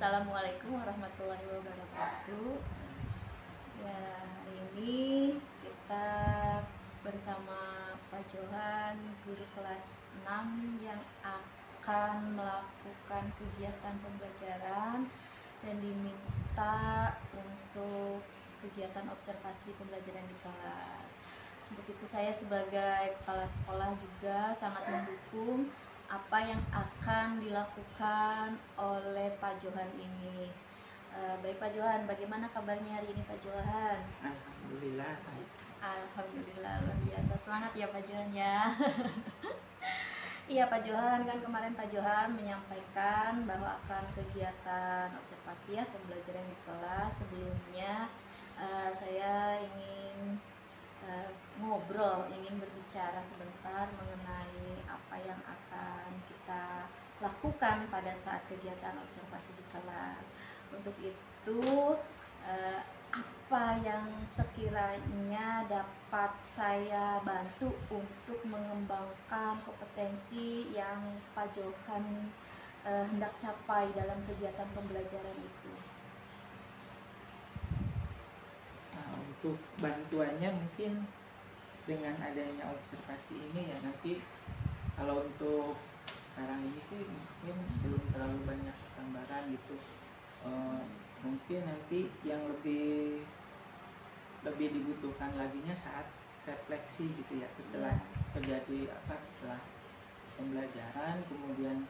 Assalamualaikum warahmatullahi wabarakatuh. Ya, hari ini kita bersama Pak Johan, guru kelas 6 yang akan melakukan kegiatan pembelajaran dan diminta untuk kegiatan observasi pembelajaran di kelas. Untuk itu saya sebagai kepala sekolah juga sangat mendukung apa yang akan dilakukan oleh Pak Johan ini. Baik Pak Johan, bagaimana kabarnya hari ini Pak Johan? Alhamdulillah. Alhamdulillah, luar biasa, semangat ya Pak Johan ya. Iya Pak Johan, kan kemarin Pak Johan menyampaikan bahwa akan kegiatan observasi ya pembelajaran di kelas. Sebelumnya saya ingin ingin berbicara sebentar mengenai apa yang akan kita lakukan pada saat kegiatan observasi di kelas. Untuk itu apa yang sekiranya dapat saya bantu untuk mengembangkan kompetensi yang Pak Johan hendak capai dalam kegiatan pembelajaran itu? Untuk bantuannya mungkin dengan adanya observasi ini ya, nanti kalau untuk sekarang ini sih mungkin belum terlalu banyak gambaran gitu. Mungkin nanti yang lebih dibutuhkan laginya saat refleksi gitu ya, setelah terjadi setelah pembelajaran kemudian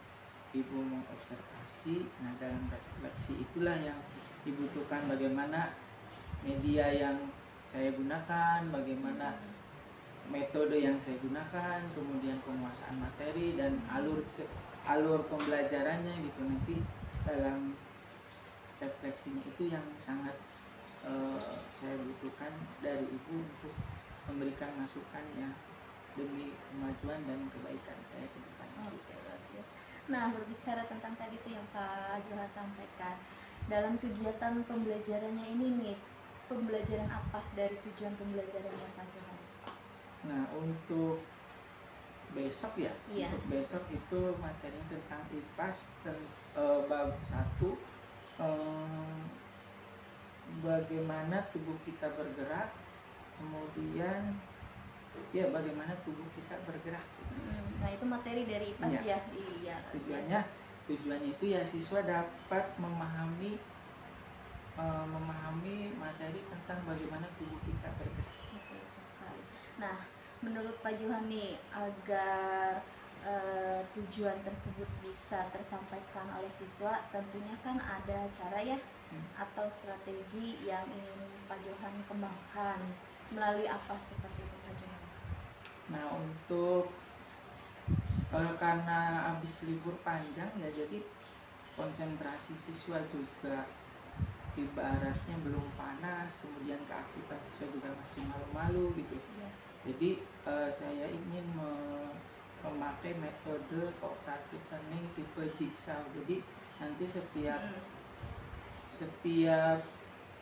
ibu mengobservasi. Nah, dalam refleksi itulah yang dibutuhkan bagaimana media yang saya gunakan, bagaimana metode yang saya gunakan, kemudian penguasaan materi dan alur pembelajarannya gitu. Nanti dalam refleksinya itu yang sangat saya butuhkan dari ibu untuk memberikan masukan ya demi kemajuan dan kebaikan saya ke depan. Nah, berbicara tentang tadi itu yang Pak Johan sampaikan, dalam kegiatan pembelajarannya ini nih, pembelajaran apa dari tujuan pembelajarannya Pak Johan? Nah, untuk besok ya, Iya. Untuk besok itu materi tentang IPAS dan bab 1, bagaimana tubuh kita bergerak, kemudian ya bagaimana tubuh kita bergerak. Nah, itu materi dari IPAS ya. Iya. Tujuannya itu ya siswa dapat memahami materi tentang bagaimana tubuh kita bergerak. Betul sekali. Nah, menurut Pak Johan nih, agar tujuan tersebut bisa tersampaikan oleh siswa, tentunya kan ada cara ya atau strategi yang ingin Pak Johan kembangkan. Melalui apa seperti itu Pak Johan? Nah, untuk karena habis libur panjang ya, jadi konsentrasi siswa juga ibaratnya belum panas, kemudian keaktifan siswa juga masih malu-malu gitu ya. Jadi saya ingin memakai metode cooperative learning tipe jigsaw. Jadi nanti setiap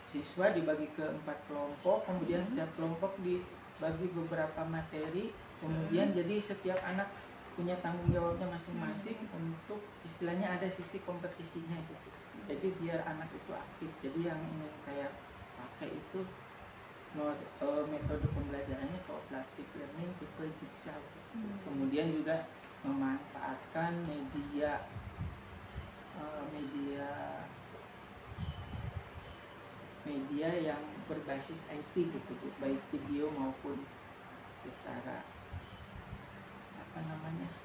siswa dibagi ke 4 kelompok, kemudian setiap kelompok dibagi beberapa materi, kemudian jadi setiap anak punya tanggung jawabnya masing-masing untuk istilahnya ada sisi kompetisinya gitu. Jadi biar anak itu aktif. Jadi yang ingin saya pakai itu metode pembelajarannya cooperative learning tipe jigsaw. Kemudian juga memanfaatkan media yang berbasis IT gitu, baik video maupun secara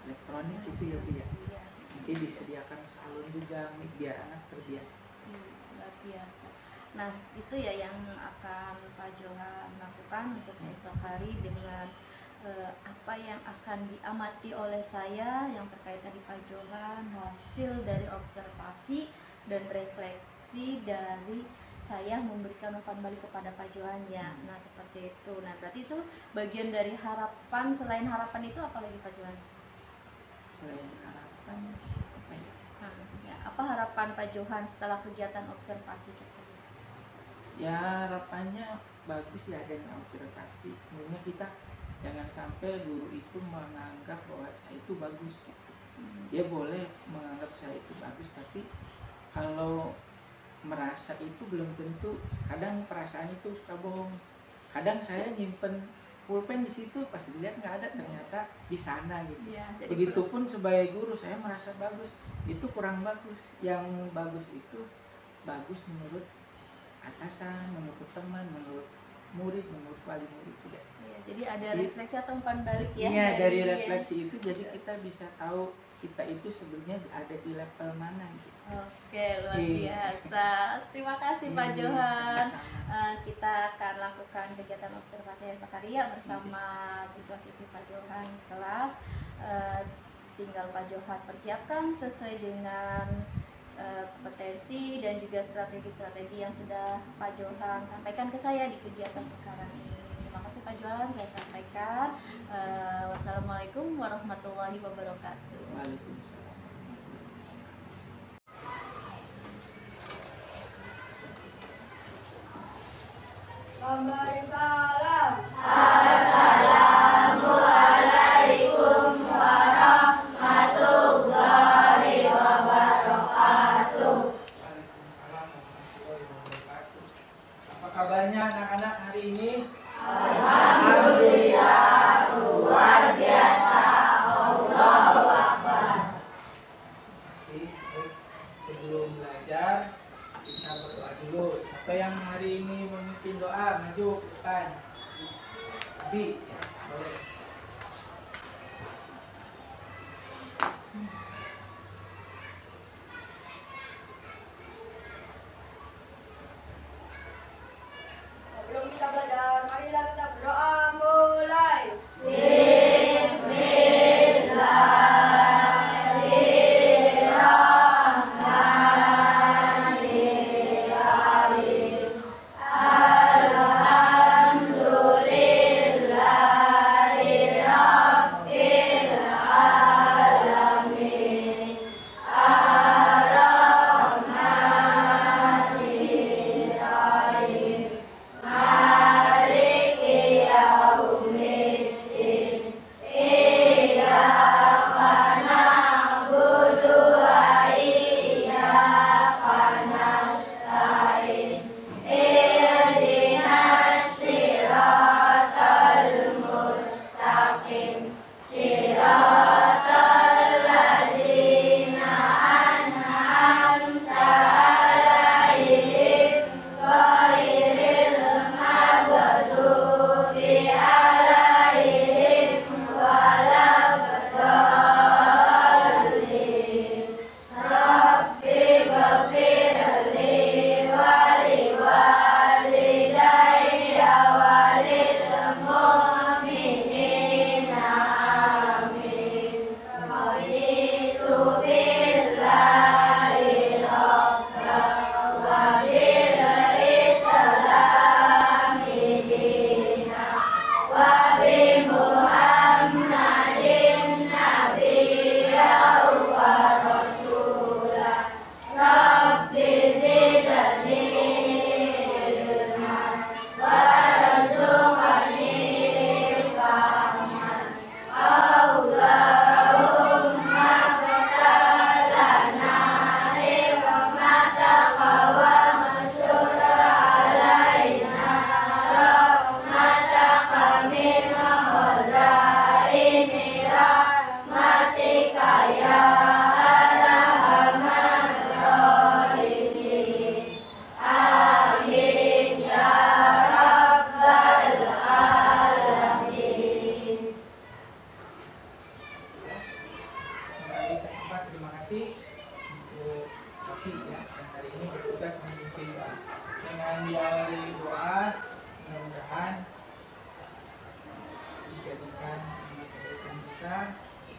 elektronik gitu ya Bu ya. Nanti disediakan salon juga biar anak terbiasa. Luar biasa. Nah, itu ya yang akan Pak Johan lakukan untuk esok hari dengan apa yang akan diamati oleh saya yang terkait tadi Pak Johan, hasil dari observasi dan refleksi dari saya memberikan umpan balik kepada Pak Johan ya. Nah, seperti itu. Nah, berarti itu bagian dari harapan. Selain harapan itu apa lagi Pak Johan? Selain harapan apa harapan Pak Johan setelah kegiatan observasi tersebut? Ya, harapannya bagus ya adanya observasi. Sebenarnya kita jangan sampai guru itu menganggap bahwa saya itu bagus gitu. Dia boleh menganggap saya itu bagus, tapi kalau merasa itu belum tentu, kadang perasaan itu suka bohong. Kadang saya nyimpen pulpen di situ, pas dilihat nggak ada, ternyata di sana gitu. Ya, Begitupun sebagai guru, saya merasa bagus, itu kurang bagus. Yang bagus itu bagus menurut atasan, menurut teman, menurut murid, menurut wali murid juga. Ya, jadi ada refleksi atau umpan balik ya. Iya, dari refleksi itu jadi kita bisa tahu kita itu sebenarnya ada di level mana gitu. Oke, luar biasa. Terima kasih Pak Johan. Kita akan lakukan kegiatan observasi Sakarya bersama siswa-siswi Pak Johan kelas. Tinggal Pak Johan persiapkan sesuai dengan kompetensi dan juga strategi-strategi yang sudah Pak Johan sampaikan ke saya di kegiatan sekarang ini. Terima kasih Pak Johan, saya sampaikan. Wassalamualaikum warahmatullahi wabarakatuh. Waalaikumsalam. Memberi salam. Assalamualaikum warahmatullahi wabarakatuh. Waalaikumsalam warahmatullahi wabarakatuh. Apa kabarnya anak-anak hari ini? Alhamdulillah, luar biasa. Allahu Akbar. Sebelum belajar kita berdoa dulu. Siapa yang hari ini memimpin doa, maju ke depan. Abi, ya, boleh. Sebelum kita belajar, marilah kita berdoa mulai.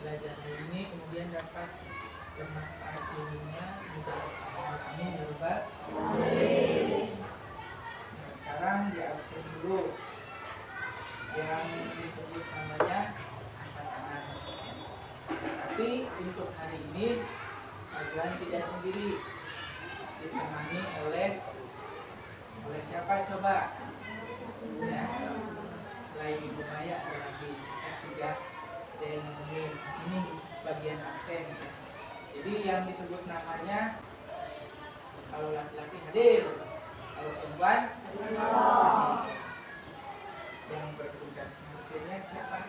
Belajar hari ini kemudian dapat bermanfaat ilmunya, amin ya rabbal alamin. Nah, sekarang di absen dulu yang disebut namanya angkat tangan. Tapi untuk hari ini Tujuan tidak sendiri, ditemani oleh siapa coba? Ya, selain Ibu Maya ada lagi tiga dan ini khusus bagian absen. Jadi yang disebut namanya Tuan yang bertugas mesinnya siapa?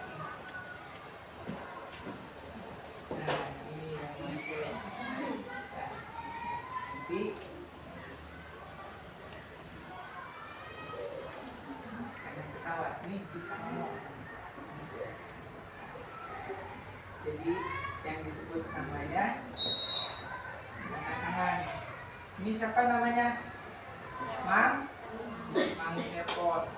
Nah, ini yang mesin. Nah, nanti jangan ketawa, ini bisa ngomong. Jadi yang disebut namanya tangan. Ini siapa namanya? Mang Cepot.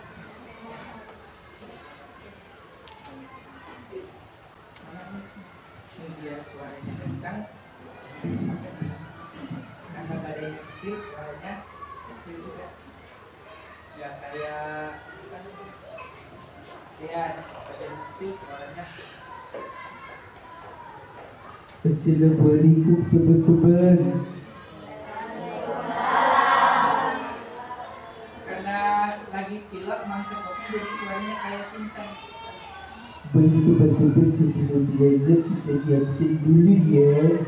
Ini biar suaranya kencang. Karena badannya kecil, suaranya kecil juga. Ya kayak lihat badan kecil, suaranya. Assalamualaikum teman-teman. Karena lagi pilek Mang Cepotnya jadi suaranya kayak Shinchan. Bagi teman-teman sebelum belajar kita absen dulu ya.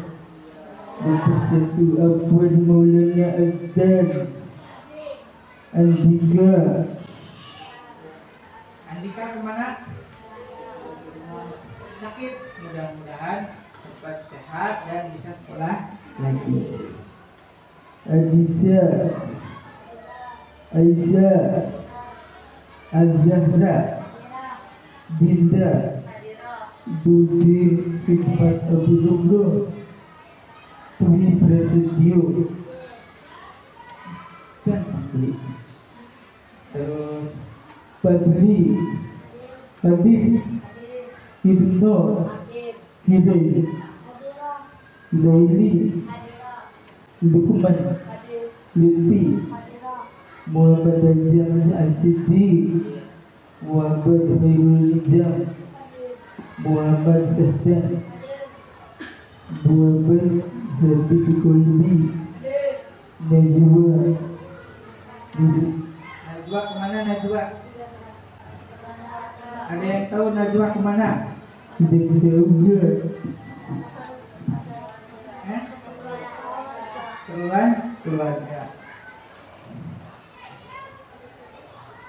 Nomor 1 Afwan Maulana Azan Andika. Andika kemana? Sakit. Mudah-mudahan cepat sehat dan bisa sekolah Lagi Adisa, Aisyah, Az-Zahra, Dinda, Dudi, Hikmat Abu Lumluh, Dwi Prasetyo, dan Fadli. Terus Fadli, Habib, Ibnu, Hidayah, Laili, Lukman, Lutfi, Muhammad Ajam As-Siddiq, Muhammad Khairul Nizam, Muhammad Sahdan, Muhammad Zabit Kolbi, Najwa. Najwa kemana Najwa? Ada yang tahu Najwa kemana? Tidak tahu ya. Keluarga.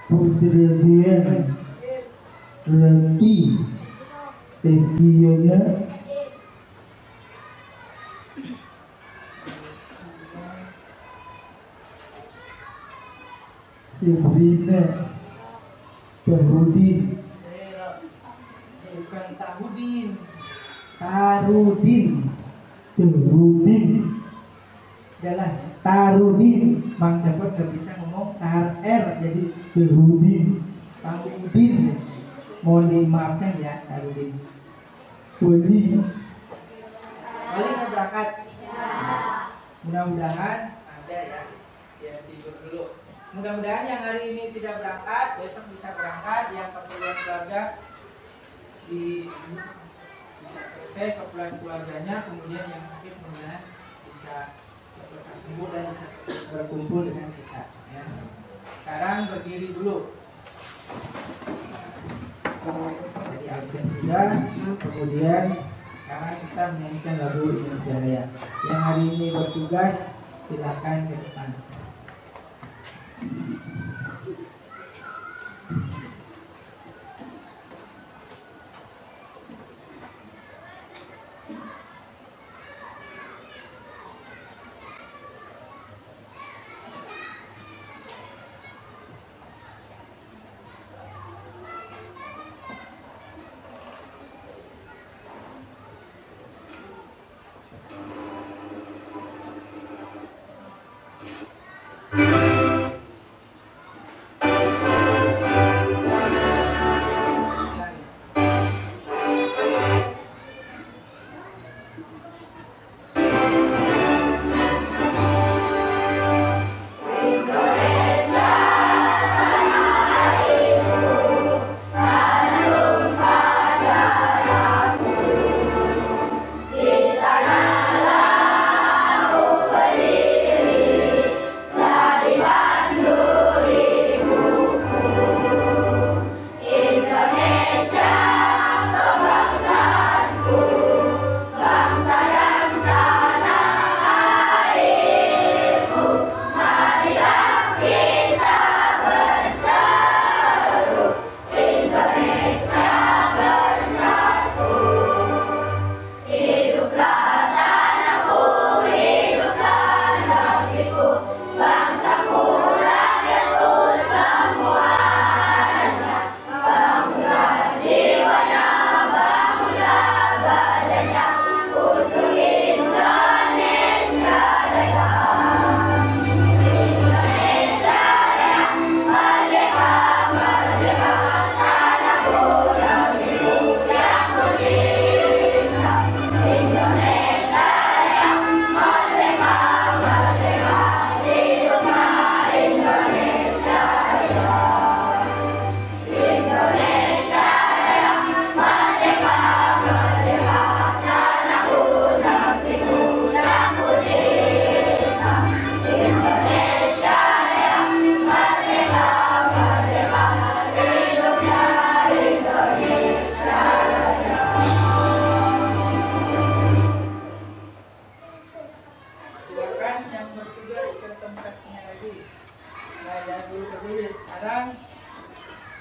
Putri Dian, Ranti, Rizkiana, Sabrina, Tahudin, Bukan Tahudin. Tarudin, Jalan Tarudin. Mang Cepot gak bisa ngomong tar R jadi Tahudin, Tahudin. Mohon dimaafkan ya Tahudin. Wali, Wali nggak berangkat? Mudah-mudahan ada ya. Ya tidur dulu. Mudah-mudahan yang hari ini tidak berangkat besok bisa berangkat. Yang keperluan keluarga bisa selesai keperluan keluarganya. Kemudian yang sakit mudah-mudahan bisa lekas sembuh dan bisa berkumpul dengan kita. Ya. Sekarang berdiri dulu. Jadi absen sudah. Kemudian sekarang kita menyanyikan lagu Indonesia Raya. Yang hari ini bertugas silakan ke depan. tempatnya lagi. Nah, jangan dulu berdiri. Sekarang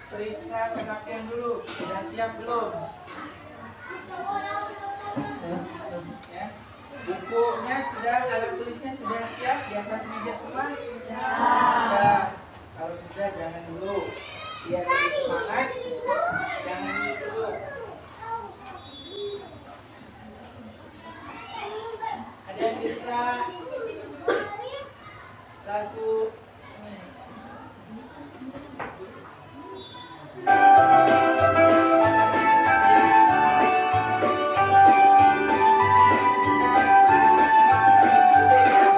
periksa pengapian dulu. Sudah siap belum? Ya. Bukunya sudah, alat tulisnya sudah siap di atas meja semua? Sudah. Kalau sudah jangan dulu. Biar lebih semangat. Jangan dulu. Ada yang bisa lagu ini?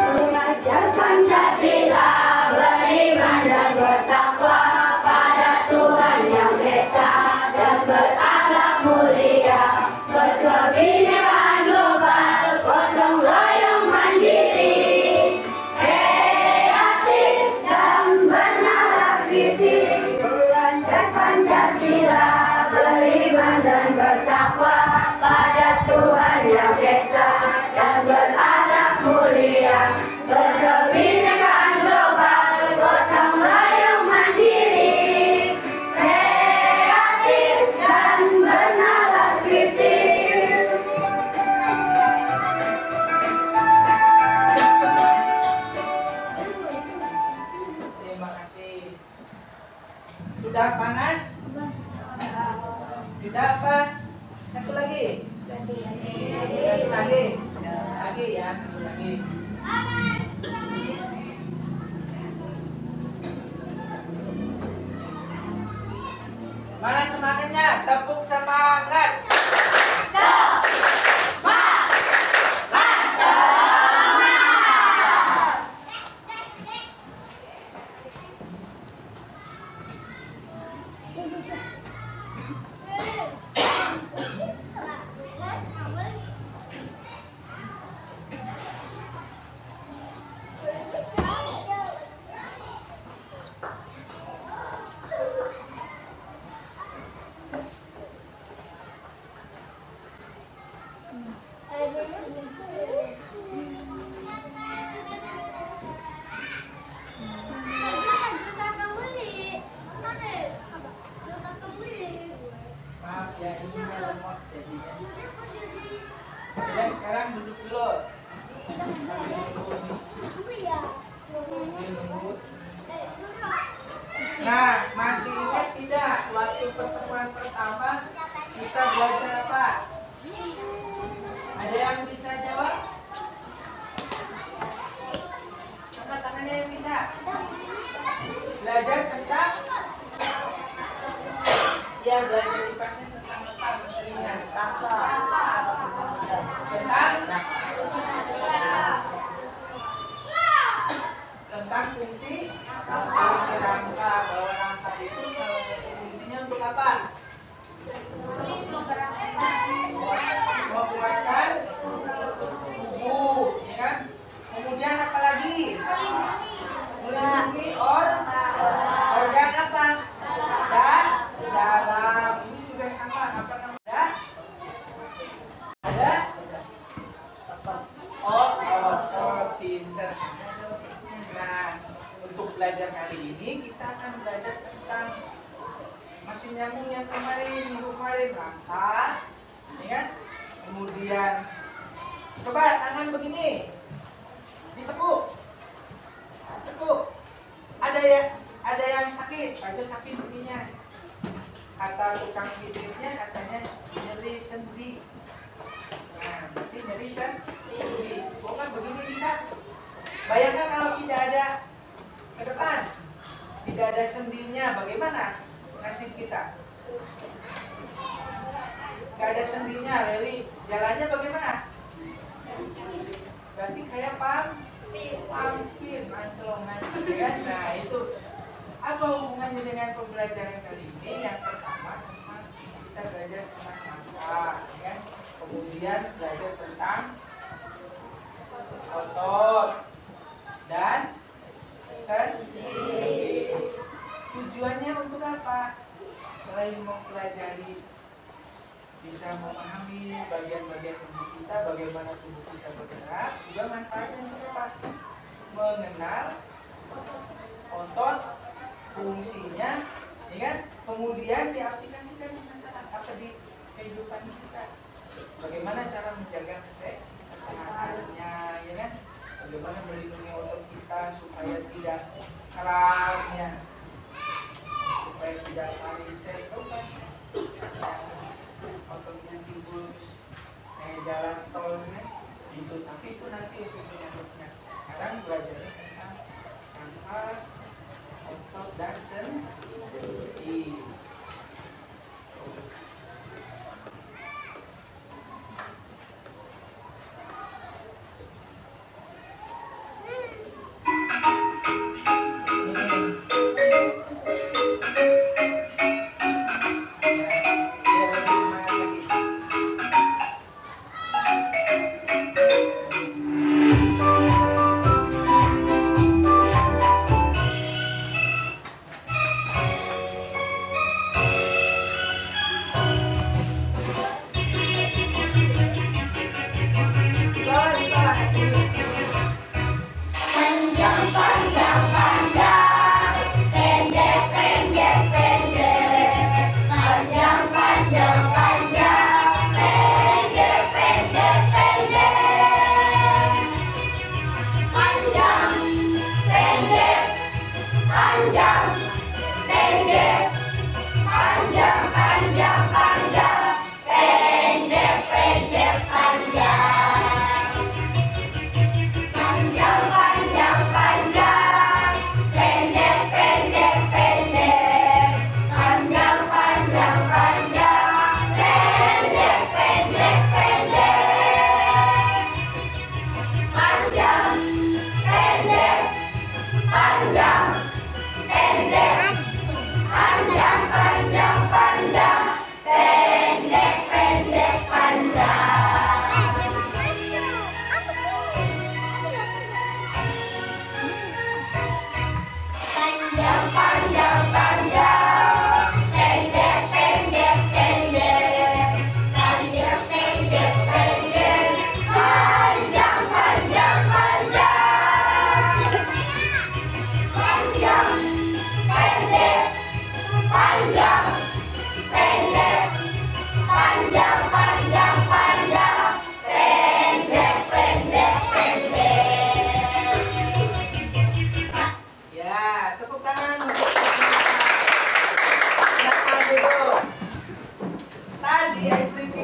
Belajar Pancasila, beriman dan bertakwa pada Tuhan Yang Esa dan berakhlak mulia, berkebinekaan global, gotong royong mandiri, kreatif dan bernalar kritis. Belajar Pancasila, beriman dan bertakwa pada Tuhan Yang Esa dan berakhlak mulia, berkebinekaan global, gotong royong mandiri, kreatif dan bernalar kritis. Terima kasih. Sudah panas? Sudah apa? Satu lagi? Satu lagi? Lagi ya, satu lagi. Mana semangatnya? Tepuk semangat. Maaf ya, ini lemot jadinya. Udah, sekarang duduk dulu. Nah, masih ingat tidak waktu pertemuan pertama kita belajar apa? Ada yang bisa jawab? Angkat tangannya yang bisa. Belajar tentang? Ya, belajar IPA-nya tentang apa? Materinya. Tentang fungsi rangka. Bahwa rangka itu fungsinya untuk apa? Menguatkan tubuh, ya kan? Kemudian apa lagi? Melindungi organ apa? Dan dalam. Ini juga sama, apa namanya? Ada? Oh, pinter. Nah, untuk belajar kali ini kita akan belajar tentang masih nyambung yang minggu kemarin rangka, ya kan? Kemudian coba tangan begini, ditekuk, ada yang sakit, aja sakit ininya. Kata tukang pijitnya katanya nyeri sendi. Nah, berarti nyeri sendi. Bukan begini bisa. Bayangkan kalau tidak ada ke depan, tidak ada sendinya, bagaimana nasib kita? Gak ada sendinya, Leli. Jalannya bagaimana? Berarti kayak pampir, ancelongan, kan? Nah, itu apa hubungannya dengan pembelajaran kali ini? Yang pertama kita belajar tentang rangka, kan? Kemudian belajar tentang otot dan sendi. Tujuannya untuk apa? Selain mempelajari, bisa memahami bagian-bagian tubuh kita, bagaimana tubuh kita bergerak, juga manfaatnya untuk apa? mengenal otot, fungsinya, ya kan? Kemudian diaplikasikan di masyarakat di kehidupan kita. Bagaimana cara menjaga kesehatannya, ya kan? Bagaimana melindungi otot kita supaya tidak kram, ya, supaya tidak varises, ototnya timbul jalan tol, ya. Gitu. Tapi itu nanti untuk penyakitnya. Sekarang belajarnya tentang rangka, otot dan sendi.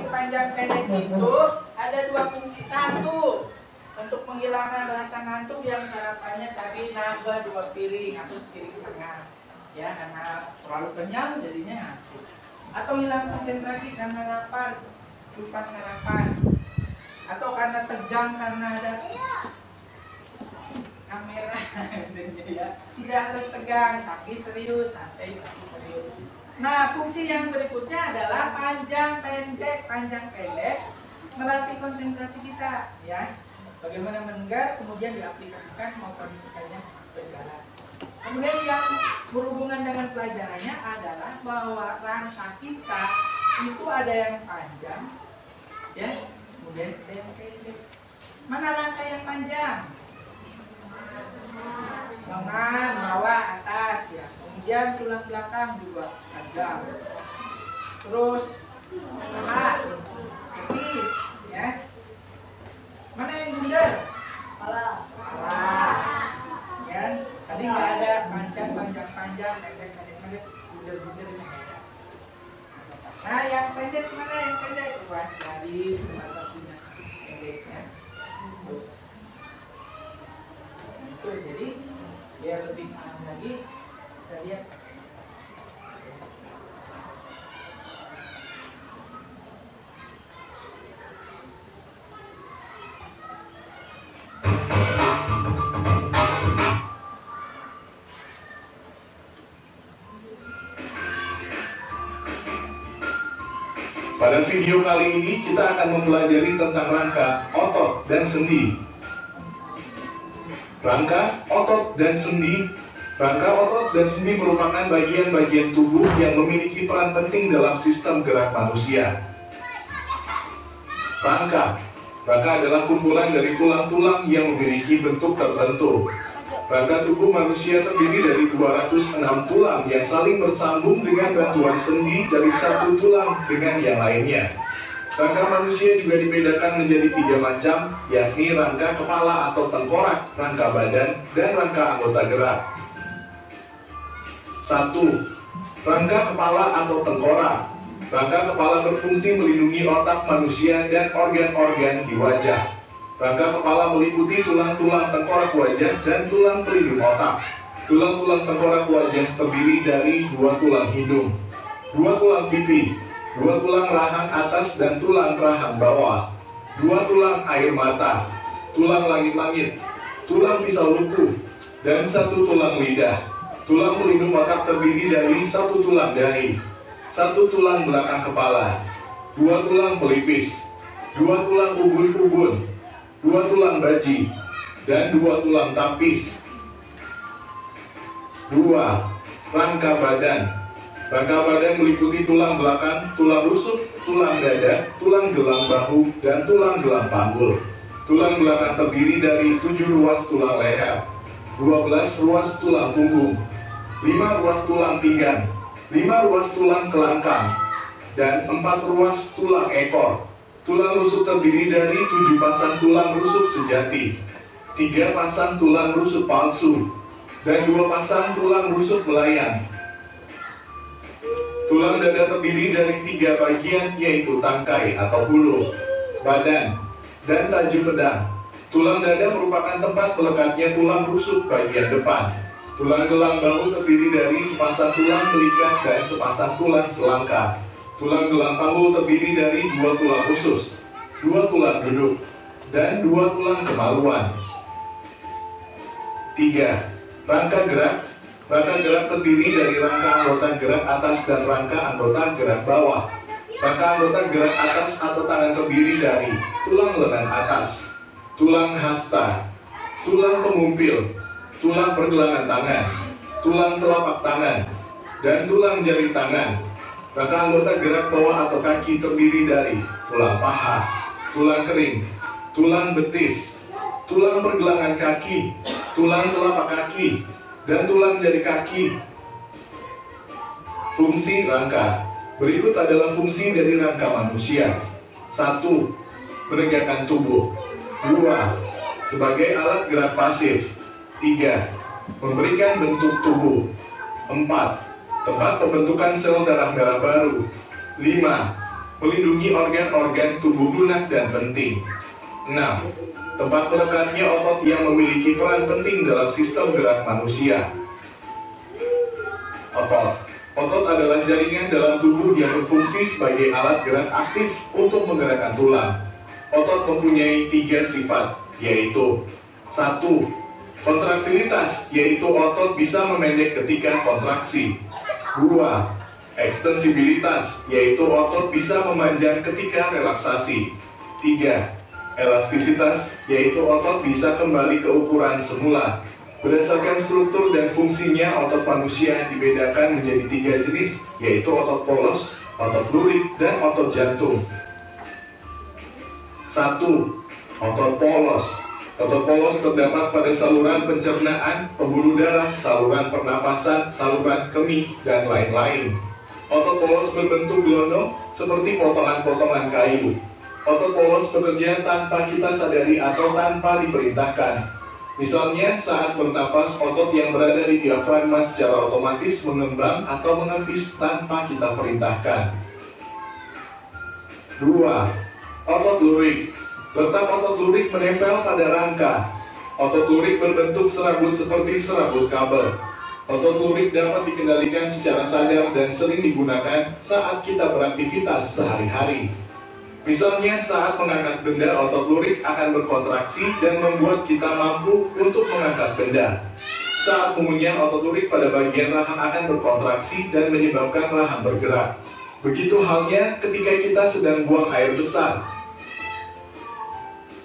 Panjang pendek itu ada dua fungsi. Satu, untuk menghilangkan rasa ngantuk yang sarapannya tadi nambah 2 piring atau sepiring setengah, ya, karena terlalu kenyang jadinya ngantuk. Atau hilang konsentrasi karena lapar, lupa sarapan, atau karena tegang karena ada kamera, ya. Tidak harus tegang, tapi serius, santai tapi serius. Nah, fungsi yang berikutnya adalah panjang pendek melatih konsentrasi kita, ya. Bagaimana mendengar kemudian diaplikasikan maupun dipikirnya berjalan. Kemudian yang berhubungan dengan pelajarannya adalah bahwa rangka kita itu ada yang panjang, ya, kemudian ada yang pendek. Mana rangka yang panjang? Lengan, bawah, atas, ya. Kemudian tulang belakang juga panjang. Terus paha, betis, ya. Mana yang bundar? Kepala. Ya. Tadi nggak ada panjang, pendek, bundar ini ada. Nah, yang pendek mana yang pendek? Ruas jari salah satunya pendeknya. Itu jadi biar lebih paham lagi kita lihat. Pada video kali ini kita akan mempelajari tentang rangka, otot, dan sendi. Rangka, otot, dan sendi. Rangka, otot, dan sendi merupakan bagian-bagian tubuh yang memiliki peran penting dalam sistem gerak manusia. Rangka. Rangka adalah kumpulan dari tulang-tulang yang memiliki bentuk tertentu. Rangka tubuh manusia terdiri dari 206 tulang yang saling bersambung dengan bantuan sendi dari satu tulang dengan yang lainnya. Rangka manusia juga dibedakan menjadi 3 macam, yakni rangka kepala atau tengkorak, rangka badan, dan rangka anggota gerak. 1. Rangka kepala atau tengkorak. Rangka kepala berfungsi melindungi otak manusia dan organ-organ di wajah. Rangka kepala meliputi tulang-tulang tengkorak wajah dan tulang pelindung otak. Tulang-tulang tengkorak wajah terdiri dari 2 tulang hidung, 2 tulang pipi, 2 tulang rahang atas dan tulang rahang bawah, 2 tulang air mata, tulang langit-langit, tulang pisau luku, dan 1 tulang lidah. Tulang pelindung otak terdiri dari 1 tulang dahi, 1 tulang belakang kepala, 2 tulang pelipis, 2 tulang ubun-ubun, 2 tulang baji, dan 2 tulang tapis. 2. Rangka badan. Rangka badan meliputi tulang belakang, tulang rusuk, tulang dada, tulang gelang bahu, dan tulang gelang panggul. Tulang belakang terdiri dari 7 ruas tulang leher, 12 ruas tulang punggung, 5 ruas tulang pinggang, 5 ruas tulang kelangkang, dan 4 ruas tulang ekor. Tulang rusuk terdiri dari 7 pasang tulang rusuk sejati, 3 pasang tulang rusuk palsu, dan 2 pasang tulang rusuk melayang. Tulang dada terdiri dari 3 bagian, yaitu tangkai atau hulu, badan, dan tajuk pedang. Tulang dada merupakan tempat melekatnya tulang rusuk bagian depan. Tulang gelang bahu terdiri dari sepasang tulang pelikat dan sepasang tulang selangka. Tulang gelang panggul terdiri dari 2 tulang usus, 2 tulang duduk, dan 2 tulang kemaluan. 3. Rangka gerak. Rangka gerak terdiri dari rangka anggota gerak atas dan rangka anggota gerak bawah. Rangka anggota gerak atas atau tangan terdiri dari tulang lengan atas, tulang hasta, tulang pengumpil, tulang pergelangan tangan, tulang telapak tangan, dan tulang jari tangan. Rangka anggota gerak bawah atau kaki terdiri dari tulang paha, tulang kering, tulang betis, tulang pergelangan kaki, tulang telapak kaki, dan tulang jari kaki. Fungsi rangka. Berikut adalah fungsi dari rangka manusia. 1. Menegakkan tubuh. 2. Sebagai alat gerak pasif. 3. Memberikan bentuk tubuh. 4. Tempat pembentukan sel darah merah baru. 5. Melindungi organ-organ tubuh lunak dan penting. 6. Tempat melekatnya otot yang memiliki peran penting dalam sistem gerak manusia. Otot. Otot adalah jaringan dalam tubuh yang berfungsi sebagai alat gerak aktif untuk menggerakkan tulang. Otot mempunyai 3 sifat, yaitu 1. Kontraktilitas, yaitu otot bisa memendek ketika kontraksi. 2. Ekstensibilitas, yaitu otot bisa memanjang ketika relaksasi. 3. Elastisitas, yaitu otot bisa kembali ke ukuran semula. Berdasarkan struktur dan fungsinya, otot manusia dibedakan menjadi 3 jenis, yaitu otot polos, otot lurik, dan otot jantung. 1. Otot polos. Otot polos terdapat pada saluran pencernaan, pembuluh darah, saluran pernapasan, saluran kemih, dan lain-lain. Otot polos berbentuk gelondong seperti potongan-potongan kayu. Otot polos bekerja tanpa kita sadari atau tanpa diperintahkan. Misalnya, saat bernapas, otot yang berada di diafragma secara otomatis mengembang atau mengempis tanpa kita perintahkan. 2. Otot lurik. Letak otot lurik menempel pada rangka. Otot lurik berbentuk serabut seperti serabut kabel. Otot lurik dapat dikendalikan secara sadar dan sering digunakan saat kita beraktivitas sehari-hari. Misalnya saat mengangkat benda, otot lurik akan berkontraksi dan membuat kita mampu untuk mengangkat benda. Saat mengunyah, otot lurik pada bagian rahang akan berkontraksi dan menyebabkan rahang bergerak. Begitu halnya ketika kita sedang buang air besar.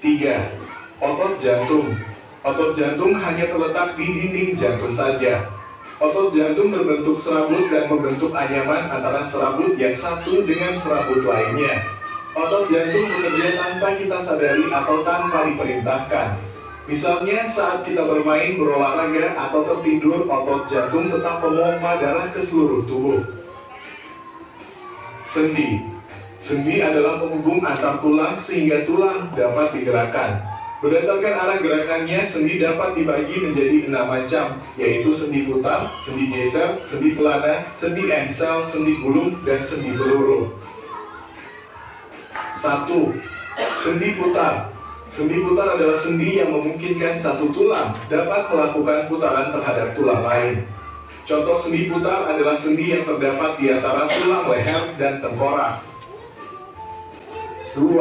3. Otot jantung. Otot jantung hanya terletak di dinding jantung saja. Otot jantung berbentuk serabut dan membentuk anyaman antara serabut yang satu dengan serabut lainnya. Otot jantung bekerja tanpa kita sadari atau tanpa diperintahkan. Misalnya saat kita bermain, berolahraga, atau tertidur, otot jantung tetap memompa darah ke seluruh tubuh. Sendi. Sendi adalah penghubung antar tulang sehingga tulang dapat digerakkan. Berdasarkan arah gerakannya, sendi dapat dibagi menjadi 6 macam, yaitu sendi putar, sendi geser, sendi pelana, sendi engsel, sendi gulung, dan sendi peluru. 1. Sendi putar. Sendi putar adalah sendi yang memungkinkan satu tulang dapat melakukan putaran terhadap tulang lain. Contoh sendi putar adalah sendi yang terdapat di antara tulang leher dan tengkorak. 2.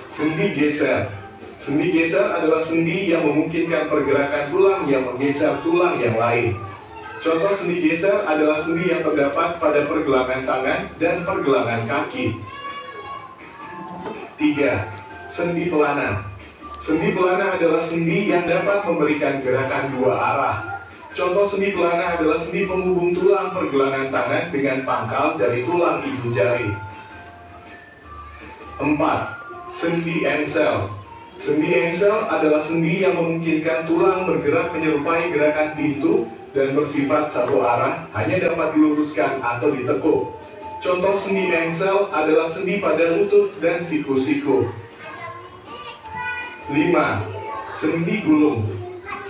Sendi geser. Sendi geser adalah sendi yang memungkinkan pergerakan tulang yang menggeser tulang yang lain. Contoh sendi geser adalah sendi yang terdapat pada pergelangan tangan dan pergelangan kaki. 3. Sendi pelana. Sendi pelana adalah sendi yang dapat memberikan gerakan dua arah. Contoh sendi pelana adalah sendi penghubung tulang pergelangan tangan dengan pangkal dari tulang ibu jari. 4. Sendi engsel. Sendi engsel adalah sendi yang memungkinkan tulang bergerak menyerupai gerakan pintu dan bersifat satu arah, hanya dapat diluruskan atau ditekuk. Contoh sendi engsel adalah sendi pada lutut dan siku-siku. 5. Sendi gulung.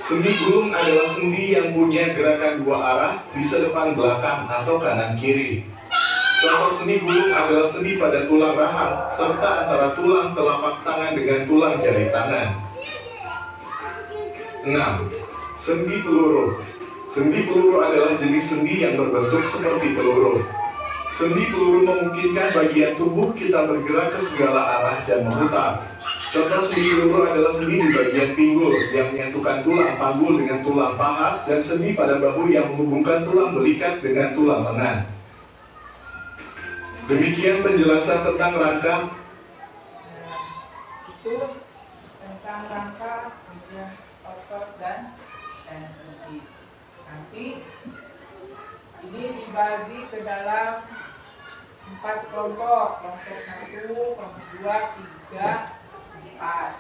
Sendi gulung adalah sendi yang punya gerakan dua arah, bisa depan belakang atau kanan kiri. Contoh sendi gulung adalah sendi pada tulang rahang, serta antara tulang telapak tangan dengan tulang jari tangan. 6. Sendi peluru. Sendi peluru adalah jenis sendi yang berbentuk seperti peluru. Sendi peluru memungkinkan bagian tubuh kita bergerak ke segala arah dan memutar. Contoh sendi peluru adalah sendi di bagian pinggul yang menyatukan tulang panggul dengan tulang paha, dan sendi pada bahu yang menghubungkan tulang belikat dengan tulang lengan. Demikian penjelasan tentang rangka. Itu tentang rangka otot dan sendi. Nanti ini dibagi ke dalam 4 kelompok. Kelompok 1, kelompok 2, 3, 4.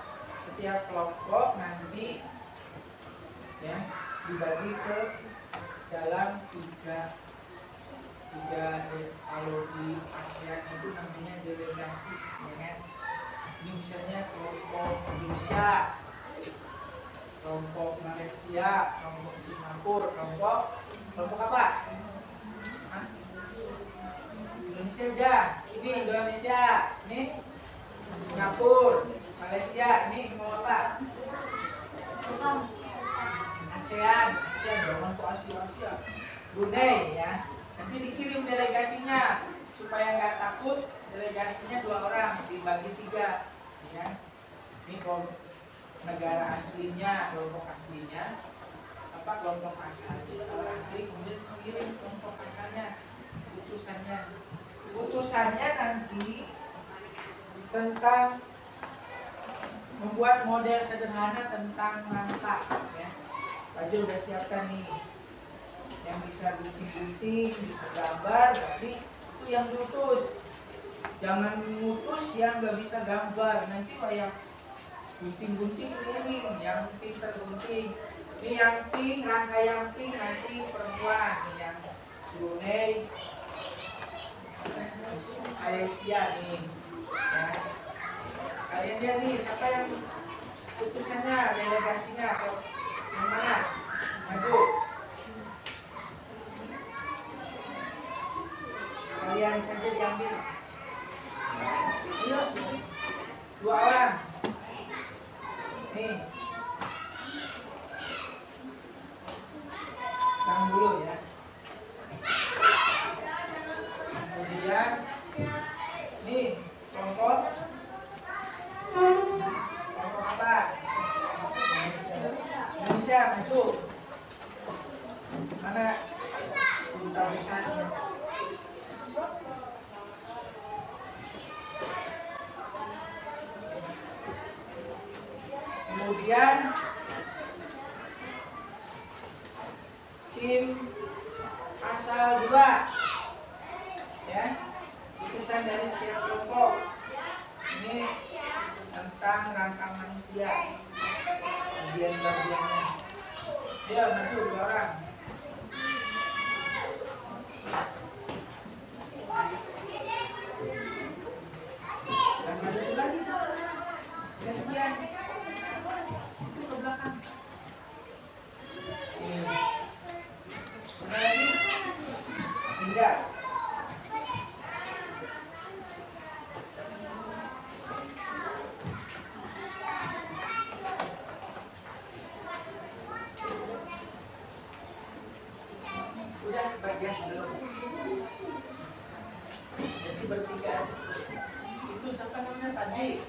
Setiap kelompok nanti ya dibagi ke dalam 3. Kalau di ASEAN itu namanya delegasi, ya kan? Ini misalnya kelompok Indonesia, kelompok Malaysia, kelompok Singapura, kelompok apa? Hah? Indonesia udah, ini Indonesia, ini Singapura, Malaysia, ini mau apa? ASEAN, kelompok Asia, Brunei ya. Nanti dikirim delegasinya supaya nggak takut, delegasinya 2 orang dibagi 3 ya. Ini kelompok negara aslinya, kelompok aslinya kelompok asli, kemudian mengirim kelompok asalnya utusannya nanti tentang membuat model sederhana tentang rangka ya. Fajil udah siapkan nih yang bisa gunting-gunting, bisa gambar, berarti itu yang diutus. Jangan ngutus yang nggak bisa gambar, nanti kayak gunting-gunting miring, yang pinter gunting. Ini yang pink, rangka yang pink nanti perempuan, yang Brunei, Malaysia nih. Ya. Kalian lihat nih, siapa yang utusannya, delegasinya, atau yang mana? Maju. Kalian saja diambil. Ayo, 2 orang. Nih. Tahan dulu ya. Kemudian nih kelompok apa? Indonesia, maju. Mana duta besarnya? Kemudian tim asal 2 ya, utusan dari setiap kelompok. ini tentang rangka manusia, bagian-bagiannya. Ya, maju 2 orang. Dan maju lagi ke sana. Gantian. Itu ke belakang. Lagi. Tidak. Udah bagian belum. Jadi bertiga. Itu siapa namanya tadi?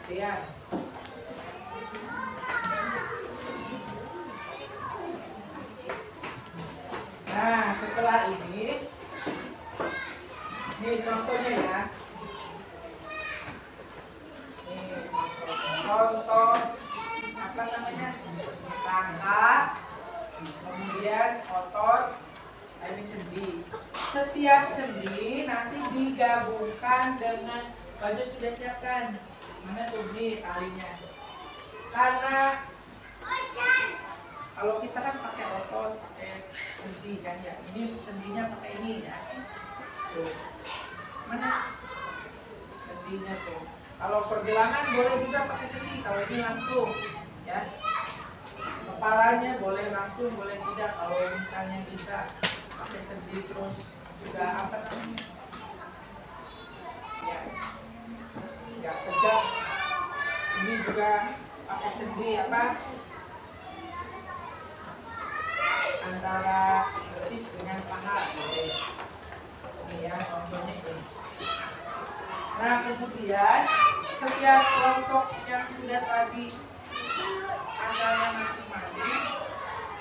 Dean. Nah, setelah ini contohnya ya. Nih, contoh apa namanya? Rangka, kemudian otot, ini sendi. Setiap sendi nanti digabungkan dengan baju sudah siapkan. Mana tuh nih talinya? Karena kalau kita kan pakai otot, pakai sendi kan ya. Ini sendinya pakai ini ya. Tuh. Mana sendinya tuh? Kalau pergelangan boleh juga pakai sendi. Kalau ini langsung ya. Kepalanya boleh langsung, boleh tidak. Kalau misalnya bisa pakai sendi terus juga apa namanya? Ya, nggak tegak. Ini juga pakai sendi apa? Antara betis dengan paha gitu. Ini ya contohnya ini. Nah kemudian setiap kelompok yang sudah tadi asalnya masing-masing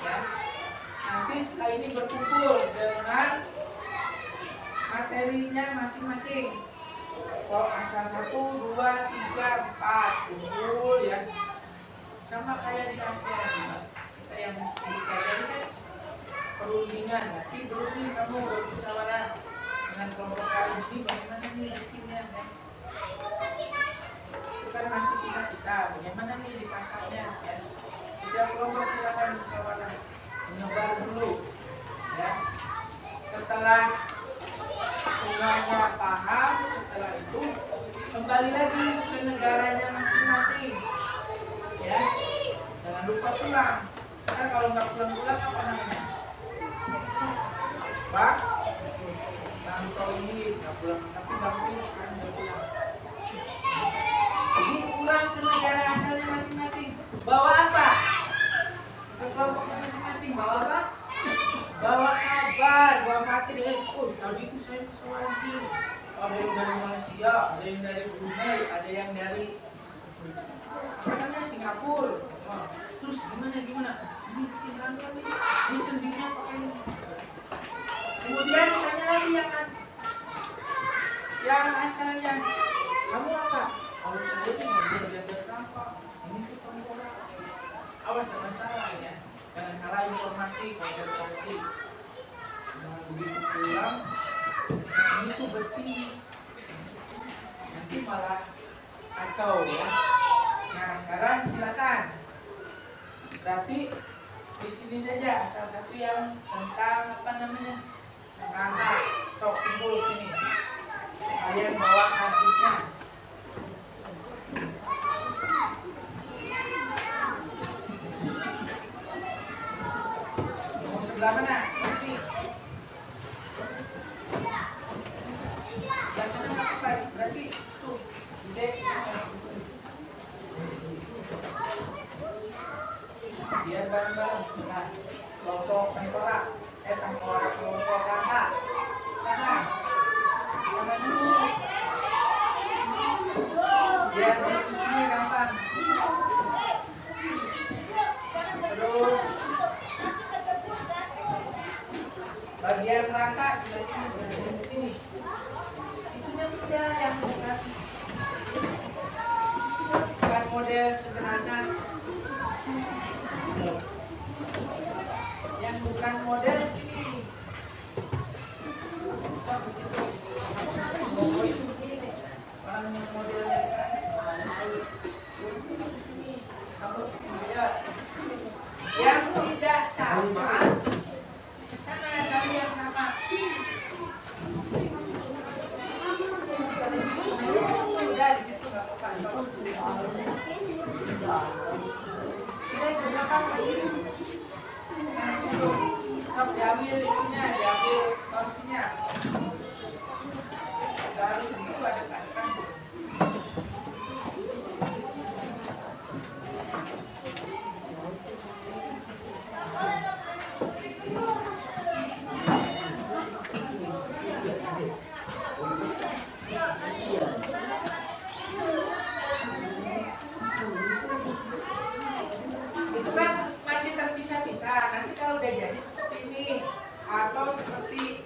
ya, nanti setelah ini berkumpul dengan materinya masing-masing. Kalau asal 1, 2, 3, 4 kumpul ya, sama kayak di ASEAN kita yang dipelajari kan perundingan. Nanti berunding kamu bermusyawarah dengan kelompok lain, ini bagaimana nih bikinnya kan? Itu kan masih pisah-pisah, bagaimana nih dipasangnya ya? Tiap kelompok silakan musyawarah, menyebar dulu ya. Setelah semuanya paham, setelah itu kembali lagi ke negaranya masing-masing ya. Jangan lupa pulang, karena kalau nggak pulang-pulang apa namanya? Pak, tahu ini nggak pulang, tapi nggak mungkin sekarang nggak pulang. Jadi pulang ke negara asalnya masing-masing. Bawa apa? Ke kelompoknya masing-masing. Bawa apa? Bawa kabar, bawa materi. Oh, tadi itu saya musyawarah sini. Ada yang dari Malaysia, ada yang dari Brunei, ada yang dari apa namanya Singapura. Oh, terus gimana? Ini bikin rangka nih. Ini sendinya pakai ini. Kemudian tanya lagi yang asalnya, kamu apa? Kalau saya ini belajar rangka, ini tuh tengkorak. Awas jangan salah ya, jangan salah informasi, konsentrasi. Dengan begitu pulang, ini tuh betis, nanti malah kacau ya. Nah sekarang silakan. Berarti di sini saja asal satu yang tentang apa namanya? Rangka, sok kumpul sini. Kalian bawa kartusnya. Mau sebelah mana? Sini. Biasanya apa? Berarti tuh, ide. Biar bareng-bareng. Nah, kelompok tengkorak. Kelompok rangka. Sana dulu. Biar diskusinya gampang. Terus bagian rangka sebelah sini. Itunya beda yang bukan model sederhana. Yang bukan model di sini. Sana cari yang sama. Udah di situ nggak apa-apa. Kira itu belakang lagi. Sok diambil ininya, diambil torsinya. Nggak harus itu ada kan. Itu kan masih terpisah-pisah. Nanti kalau udah jadi seperti ini atau seperti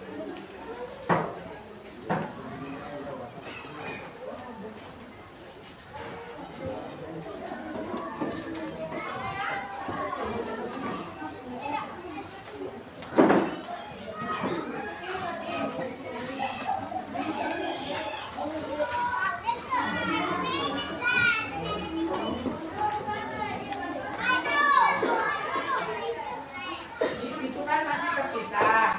itu kan masih terpisah.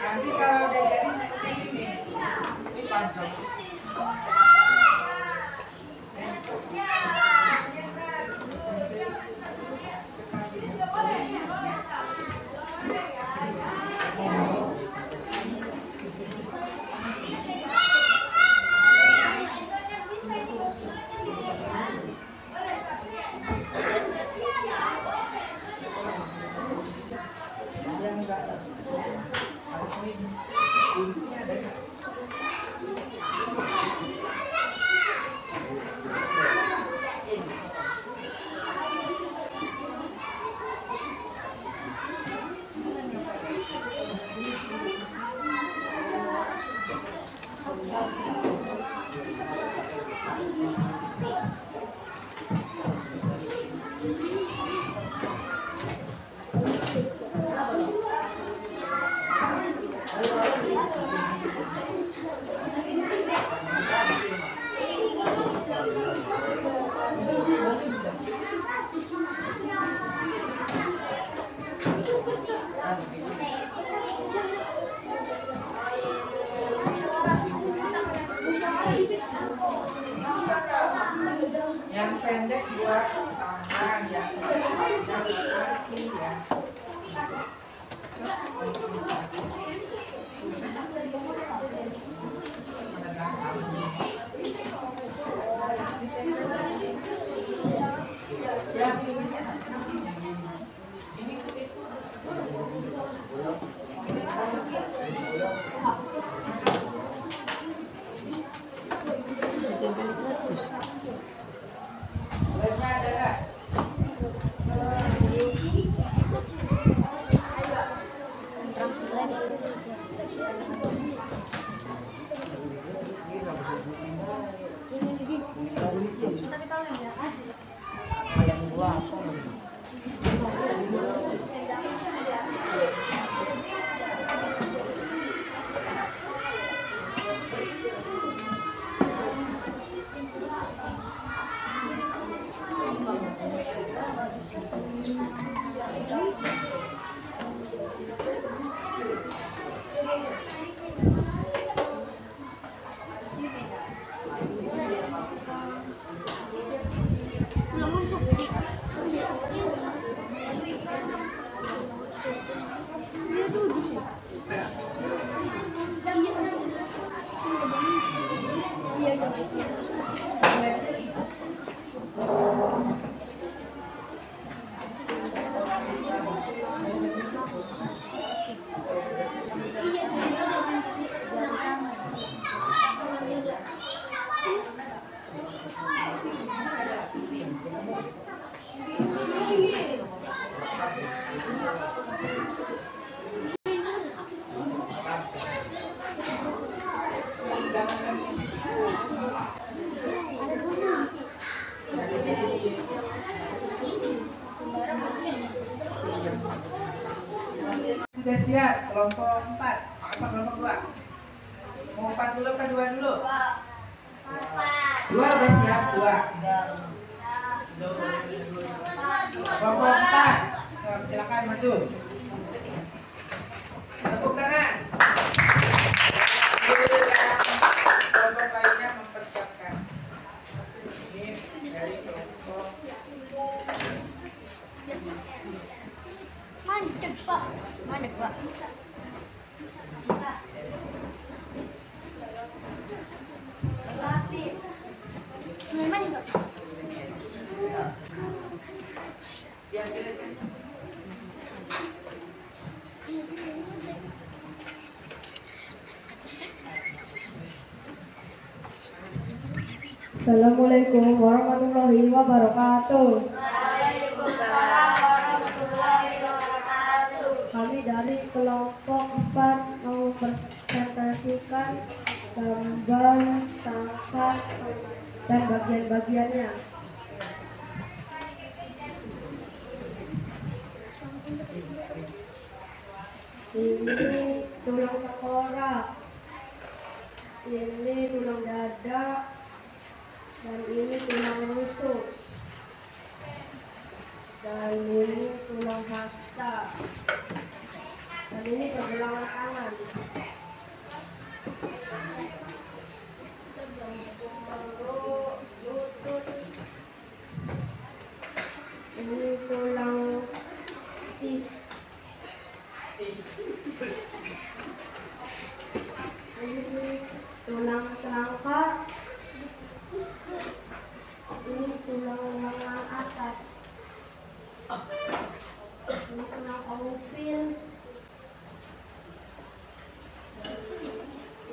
Nanti kalau udah jadi seperti ini panjang. Yang pendek buat tangan, yang panjang kaki ya. Yang ininya aslinya ini tuh itu. Lemnya ada nggak? Sudah siap kelompok 4 apa kelompok 2? Mau 4 dulu apa 2 dulu? 2 udah siap 2. Kelompok 4 Silakan maju. Tepuk tangan. Kelompok lainnya mempersiapkan. Ini dari kelompok. Mantep Pak. Mantep Pak. Memang Pak. Assalamualaikum warahmatullahi wabarakatuh. Kami dari kelompok 4 mau presentasikan gambar tangkap dan bagian-bagiannya. Ini tulang tengkorak, ini tulang dada, dan ini tulang rusuk, dan ini tulang hasta, dan ini pergelangan tangan. Lutut, ini tulang tis, ini tulang selangka. Ini tulang lengan atas. Ini tulang omofil.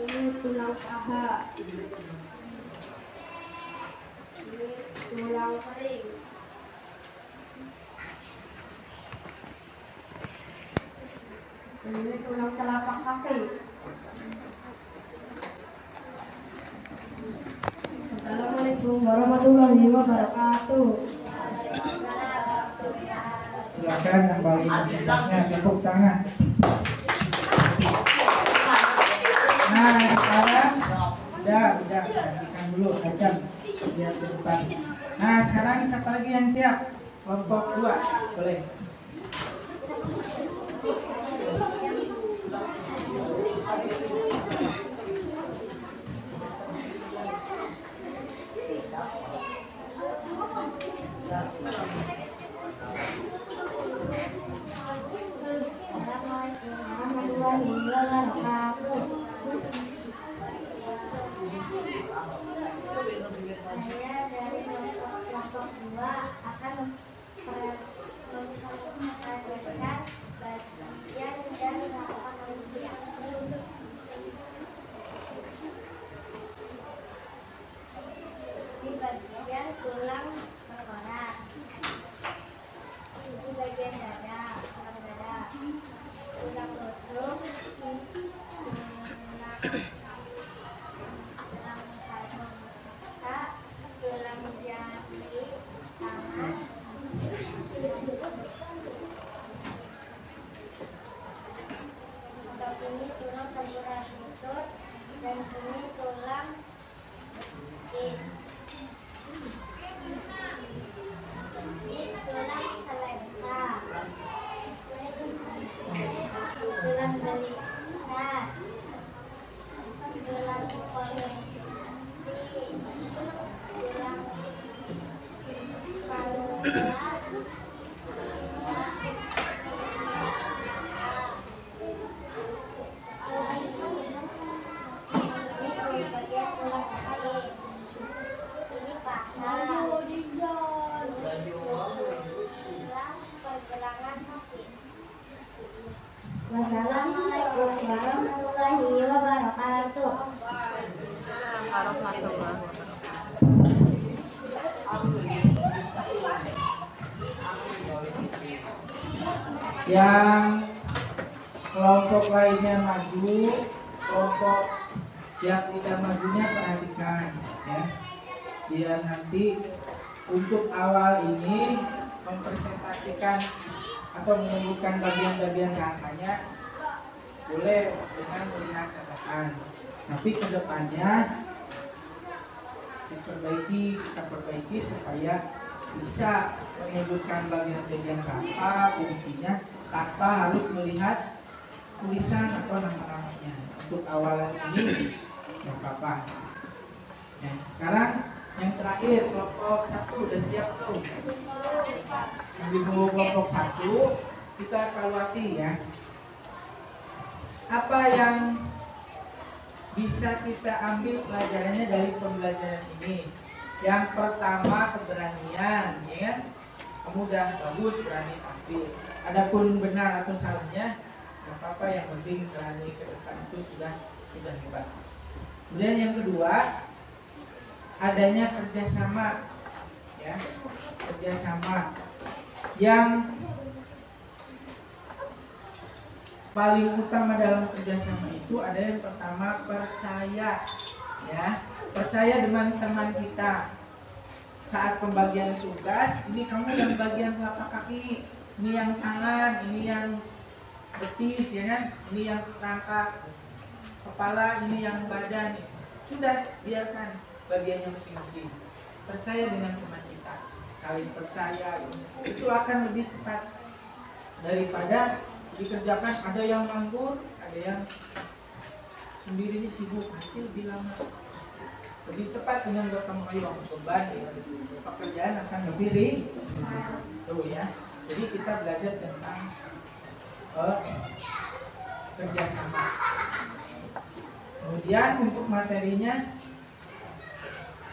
Ini tulang paha. Ini tulang kering. Ini tulang telapak kaki. Assalamualaikum warahmatullahi wabarakatuh. Silakan yang paling atasnya tepuk tangan. Nah sekarang udah gantikan dulu ajak biar ke depan. Nah sekarang siapa lagi yang siap? Kelompok 2 boleh. Saya dari kelompok 2 akan mempresentasikan bagian dan tangkapan manusia. Di bagian tulang tengkorak, di bagian dada, tulang dada, tulang rusuk, tulang tulang jari tangan, untuk ini tulang tengkorak lutut, dan ini tulang tis. Ini tulang selengka, tulang belikat, tulang koneksi, tulang kepala, ini paha, pergelangan kaki. Wassalamualaikum warahmatullahi wabarakatuh. Warahmatullahi Yang kelompok lainnya maju, kelompok yang tidak majunya perhatikan ya. Dia nanti untuk awal ini mempresentasikan atau menyebutkan bagian-bagian rangkanya boleh dengan melihat catatan. Tapi kedepannya kita perbaiki supaya bisa menyebutkan bagian-bagian apa fungsinya tanpa harus melihat tulisan atau nama-namanya. Untuk awalan ini nggak apa-apa. Ya, sekarang yang terakhir kelompok 1 udah siap tuh. Di kelompok 1 kita evaluasi ya. Apa yang bisa kita ambil pelajarannya dari pembelajaran ini? Yang pertama keberanian, ya kan? Kamu udah bagus, berani tampil. Adapun benar atau salahnya, nggak apa-apa. Yang penting berani ke depan itu sudah hebat. Kemudian yang kedua, adanya kerjasama, ya, kerjasama. Yang paling utama dalam kerjasama itu ada yang pertama percaya, ya, percaya dengan teman kita. Saat pembagian tugas, ini kamu yang bagian telapak kaki, ini yang tangan, ini yang betis, ya kan, ini yang rangka kepala, ini yang badan. Sudah, biarkan bagiannya masing-masing. Percaya dengan teman kita, saling percaya, itu akan lebih cepat daripada dikerjakan ada yang nganggur, ada yang sendirinya sibuk, nanti lebih lama. Lebih cepat dengan gotong royong, beban pekerjaan akan lebih ringan. Tuh ya. Jadi kita belajar tentang kerjasama. Kemudian untuk materinya,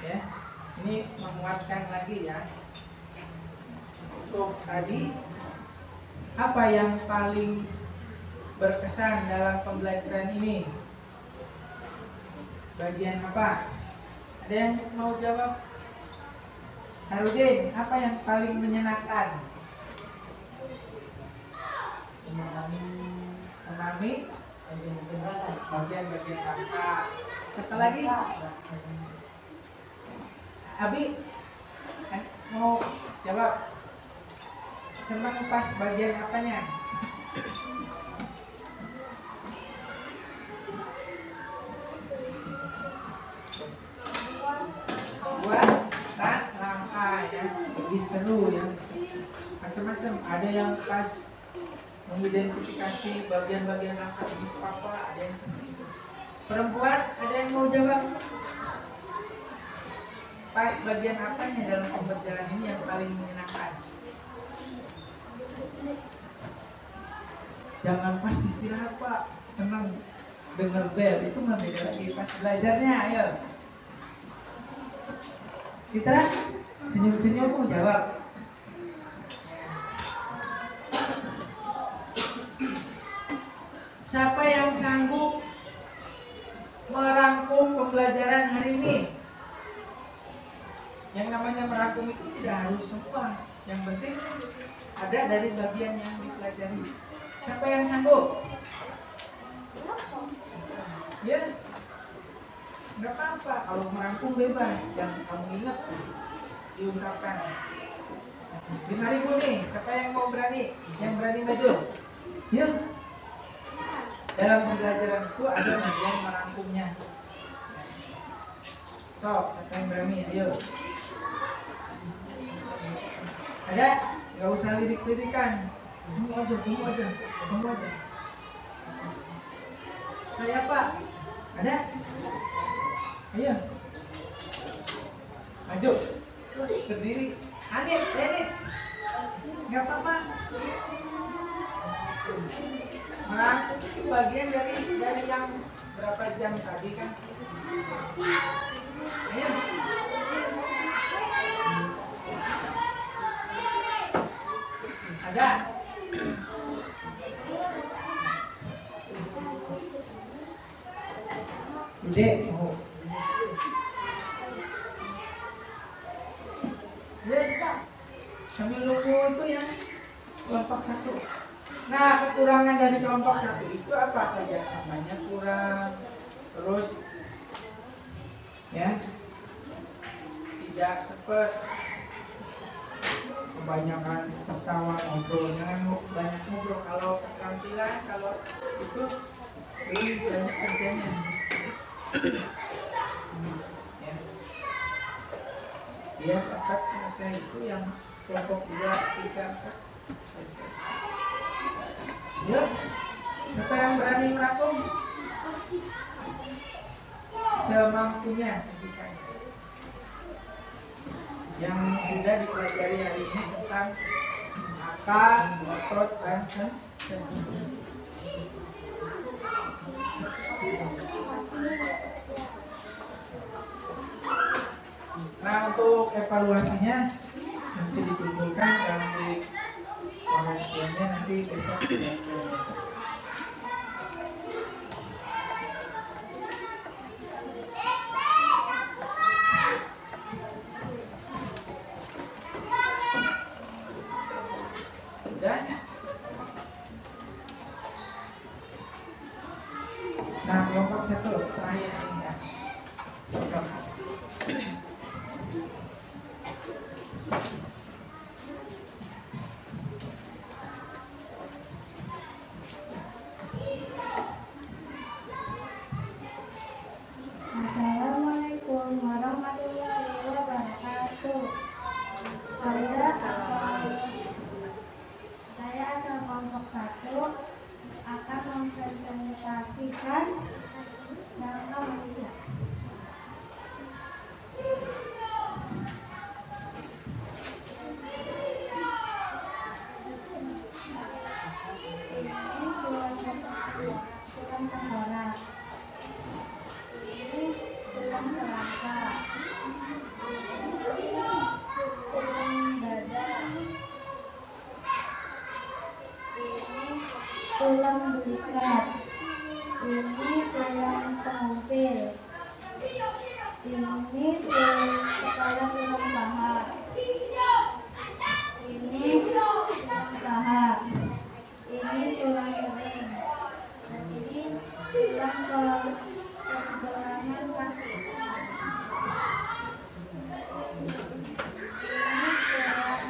ya, ini menguatkan lagi ya. Untuk tadi, apa yang paling berkesan dalam pembelajaran ini? Bagian apa? Ada yang mau jawab? Harudin, apa yang paling menyenangkan? Memahami bagian-bagian rangka. Siapa lagi? Abi, mau jawab? Senang pas bagian apanya? Buat rangka ya, lebih seru ya. Macam-macam. Ada yang pas mengidentifikasi bagian-bagian rangka ini apa, ada yang seperti itu. Perempuan, ada yang mau jawab? Pas bagian apanya dalam pembelajaran ini yang paling menyenangkan? Jangan pas istirahat Pak, senang dengar bel, itu nggak beda lagi pas belajarnya. Ayo Citra, senyum-senyum mau jawab. Siapa yang sanggup merangkum pembelajaran hari ini? Yang namanya merangkum itu tidak harus semua, yang penting ada dari bagian yang dipelajari. Siapa yang sanggup? Ya, nggak apa-apa. Kalau merangkum bebas, yang kamu ingat diungkapkan. 5.000 nih. Siapa yang mau berani? Yang berani maju? Yuk. Dalam pembelajaran itu ada bagian merangkumnya. Sok, siapa yang berani? Ayo. Ada? Nggak usah lirik-lirikan. Kamu aja. Saya Pak. Ada? Ayo. Maju. Berdiri. Anip. Nggak apa-apa. Merangkum itu bagian dari yang berapa jam tadi kan? Ayo. Ada? Udah, mau. Ya, sambil nunggu itu yang kelompok 1. Nah, kekurangan dari kelompok 1 itu apa? Kerjasamanya kurang, terus ya tidak cepat, kebanyakan tertawa ngobrol, jangan banyak ngobrol. Kalau keterampilan, kalau itu lebih banyak kerjanya. Ya. Kemudian cepat selesai itu yang kelompok 2, 3, 4 selesai. Yuk, siapa yang berani merangkum? Semampunya, sebisanya. Yang sudah dipelajari hari ini tentang akal, otot, dan sendi. Nah, untuk evaluasinya nanti dikumpulkan dalam di konvensinya nanti besok udah. Nah, kelompok 1 terakhir ini ya. Assalamualaikum warahmatullahi wabarakatuh. Saya asal kelompok 1 akan mempresentasikan data manusia. Tulang tengkorak, ini tulang selangka, tulang dada, ini tulang belikat, ini tulang pengumpil, ini tulang kepala tulang paha, ini tulang paha, ini tulang kering, ini tulang pergelangan kaki, ini tulang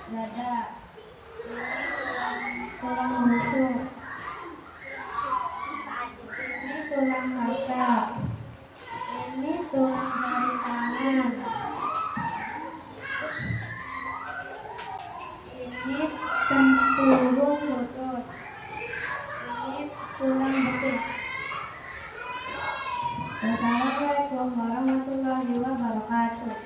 dada, ini tulang busuk, ini tulang haka, ini tulang jari tangan, ini tempurung lutut, ini tulang betis. Assalamualaikum warahmatullahi wabarakatuh.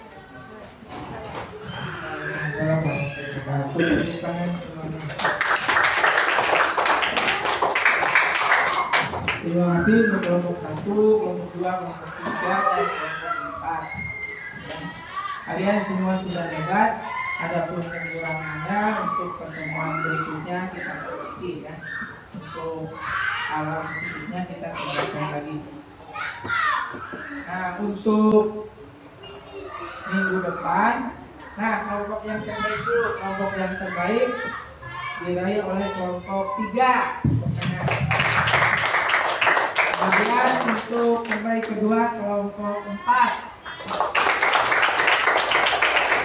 Terima kasih untuk kelompok 1, kelompok 2, kelompok 3, dan kelompok 4. Kalian semua sudah hebat. Adapun kekurangannya untuk pertemuan berikutnya kita perbaiki ya. Untuk alam sedikitnya kita kerjakan lagi. Nah, untuk minggu depan, nah kelompok yang terbaik dulu, kelompok yang terbaik diraih oleh kelompok 3. Kemudian untuk terbaik kedua kelompok 4.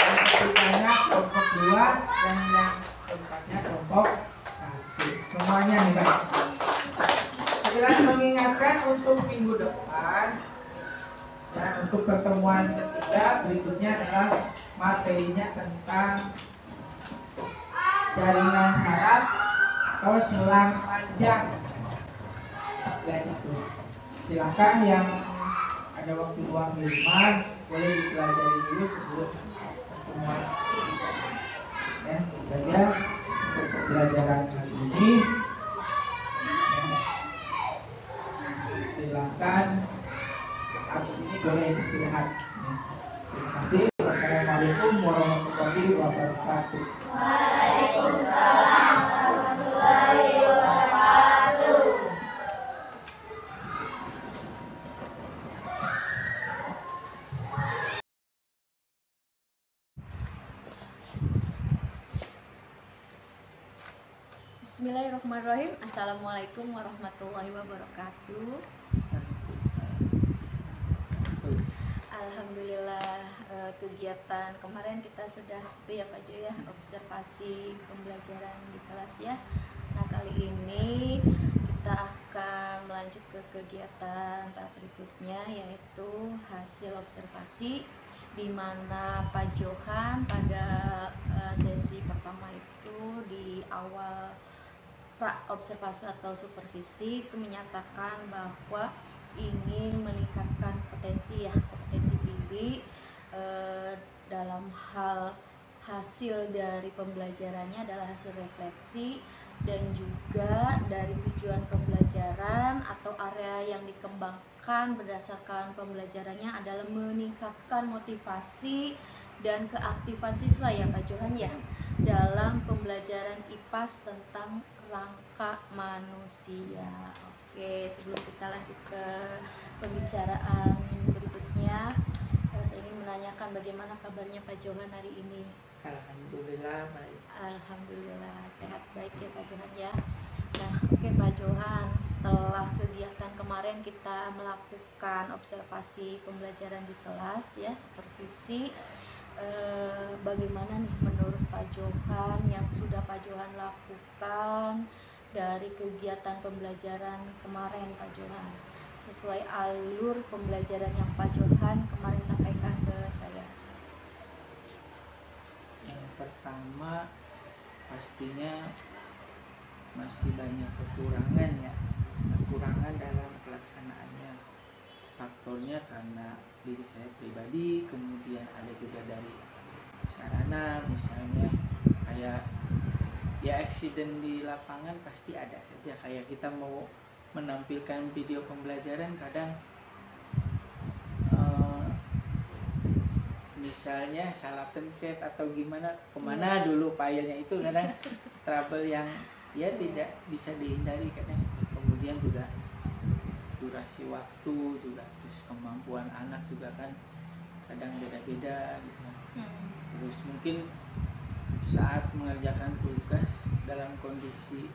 Yang ketiganya kelompok 2 dan yang keempatnya kelompok 1. Semuanya hebat. Sekalian mengingatkan untuk minggu depan ya, untuk pertemuan ketiga berikutnya adalah materinya tentang jaringan saraf atau selang panjang. Istilahnya itu. Silakan yang ada waktu luang di rumah boleh dipelajari dulu sebelum pertemuan ketiga. Ya, itu saja untuk pelajaran kali ini. Silakan habis ini boleh istirahat. Terima kasih. Wassalamualaikum warahmatullahi wabarakatuh. Waalaikumsalam warahmatullahi wabarakatuh. Bismillahirrahmanirrahim. Assalamualaikum warahmatullahi wabarakatuh. Alhamdulillah, kegiatan kemarin kita sudah itu ya Pak Jo ya, observasi pembelajaran di kelas ya. Nah, kali ini kita akan melanjut ke kegiatan tahap berikutnya, yaitu hasil observasi di mana Pak Johan pada sesi pertama itu di awal observasi atau supervisi itu menyatakan bahwa ingin meningkatkan kompetensi diri dalam hal hasil dari pembelajarannya adalah hasil refleksi, dan juga dari tujuan pembelajaran atau area yang dikembangkan berdasarkan pembelajarannya adalah meningkatkan motivasi dan keaktifan siswa ya Pak Johan ya dalam pembelajaran IPAS tentang rangka manusia. Oke, sebelum kita lanjut ke pembicaraan berikutnya, saya ingin menanyakan bagaimana kabarnya Pak Johan hari ini. Alhamdulillah baik. Alhamdulillah sehat baik ya Pak Johan ya. Nah, oke Pak Johan, setelah kegiatan kemarin kita melakukan observasi pembelajaran di kelas ya, supervisi. Bagaimana nih menurut Pak Johan yang sudah Pak Johan lakukan dari kegiatan pembelajaran kemarin Pak Johan, sesuai alur pembelajaran yang Pak Johan kemarin sampaikan ke saya? Yang pertama pastinya masih banyak kekurangan ya, kekurangan dalam pelaksanaannya. Faktornya karena diri saya pribadi, kemudian ada juga dari sarana, misalnya kayak ya accident di lapangan pasti ada saja. Kayak kita mau menampilkan video pembelajaran kadang misalnya salah pencet atau gimana, kemana dulu filenya, itu kadang trouble yang ya tidak bisa dihindari kadang itu. Kemudian juga durasi waktu juga, terus kemampuan anak juga kan kadang beda-beda gitu. Terus mungkin saat mengerjakan tugas dalam kondisi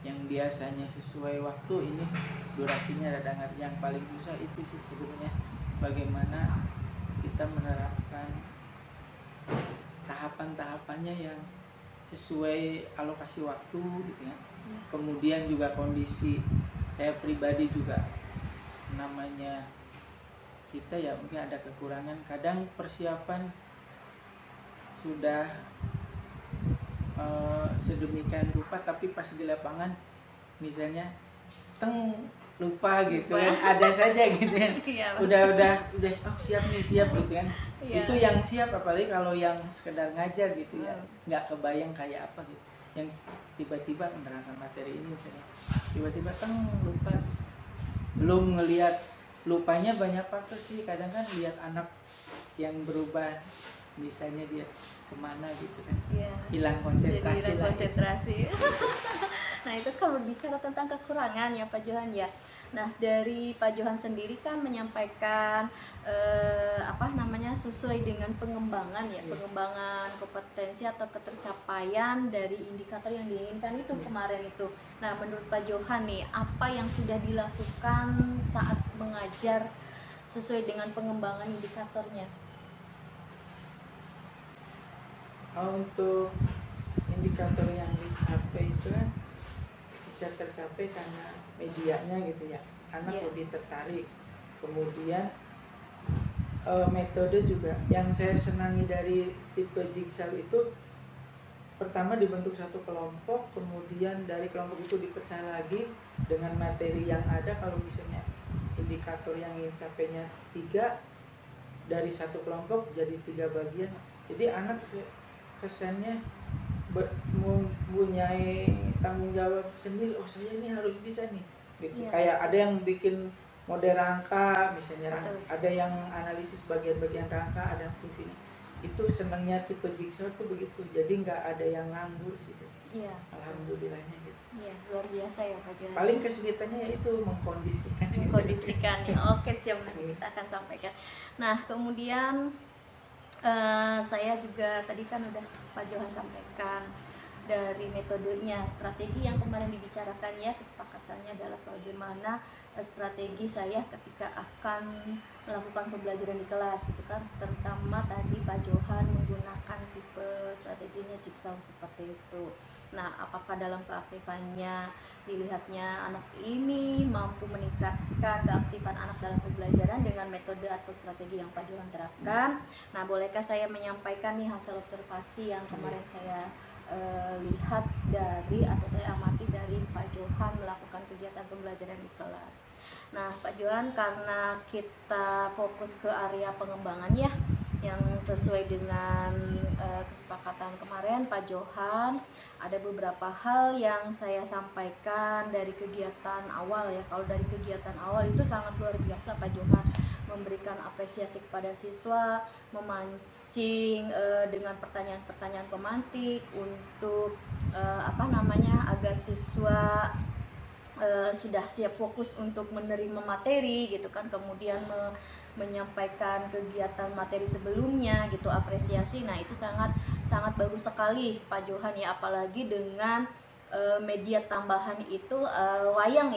yang biasanya sesuai waktu, ini durasinya kadang yang paling susah itu sih sebenarnya, bagaimana kita menerapkan tahapan-tahapannya yang sesuai alokasi waktu gitu ya. Kemudian juga kondisi saya pribadi juga, namanya kita ya mungkin ada kekurangan, kadang persiapan sudah sedemikian rupa tapi pas di lapangan misalnya lupa gitu kan, ada saja gitu kan. udah siap gitu kan. Itu yang siap, apalagi kalau yang sekedar ngajar gitu ya, nggak kebayang kayak apa gitu, yang tiba-tiba menerangkan materi ini misalnya tiba-tiba lupa, belum ngelihat lupanya banyak faktor sih, kadang kan lihat anak yang berubah misalnya dia kemana gitu kan, hilang konsentrasi. Nah itu kalau bicara tentang kekurangan ya Pak Johan ya. Nah dari Pak Johan sendiri kan menyampaikan sesuai dengan pengembangan ya, pengembangan kompetensi atau ketercapaian dari indikator yang diinginkan itu kemarin itu. Nah menurut Pak Johan nih, apa yang sudah dilakukan saat mengajar sesuai dengan pengembangan indikatornya? Untuk indikator yang dicapai itu kan bisa tercapai karena medianya gitu ya, anak lebih tertarik. Kemudian metode juga yang saya senangi dari tipe jigsaw itu, pertama dibentuk satu kelompok, kemudian dari kelompok itu dipecah lagi dengan materi yang ada. Kalau misalnya indikator yang ingin capainya 3, dari satu kelompok jadi 3 bagian, jadi anak kesannya mempunyai tanggung jawab sendiri. Oh saya ini harus bisa nih gitu. Kayak ada yang bikin model rangka misalnya, ada yang analisis bagian-bagian rangka, ada yang fungsinya. Itu senangnya tipe jigsaw tuh begitu, jadi nggak ada yang nganggur sih. Alhamdulillahnya gitu. Luar biasa ya Pak Johan. Paling kesulitannya yaitu mengkondisikan ya. Oke siap, nanti kita akan sampaikan. Nah kemudian saya juga tadi kan udah Pak Johan sampaikan dari metodenya, strategi yang kemarin dibicarakan ya, kesepakatannya adalah bagaimana strategi saya ketika akan melakukan pembelajaran di kelas gitu kan, terutama tadi Pak Johan menggunakan tipe strateginya jigsaw seperti itu. Nah, apakah dalam keaktifannya dilihatnya anak ini mampu meningkatkan keaktifan anak dalam pembelajaran dengan metode atau strategi yang Pak Johan terapkan. Nah, bolehkah saya menyampaikan nih hasil observasi yang kemarin saya lihat dari atau saya amati dari Pak Johan melakukan kegiatan pembelajaran di kelas. Nah, Pak Johan, karena kita fokus ke area pengembangan ya, yang sesuai dengan kesepakatan kemarin Pak Johan, ada beberapa hal yang saya sampaikan dari kegiatan awal ya. Kalau dari kegiatan awal itu sangat luar biasa Pak Johan, memberikan apresiasi kepada siswa, memancing dengan pertanyaan-pertanyaan pemantik untuk agar siswa sudah siap fokus untuk menerima materi gitu kan, kemudian menyampaikan kegiatan materi sebelumnya gitu, apresiasi. Nah, itu sangat bagus sekali Pak Johan ya, apalagi dengan media tambahan itu wayang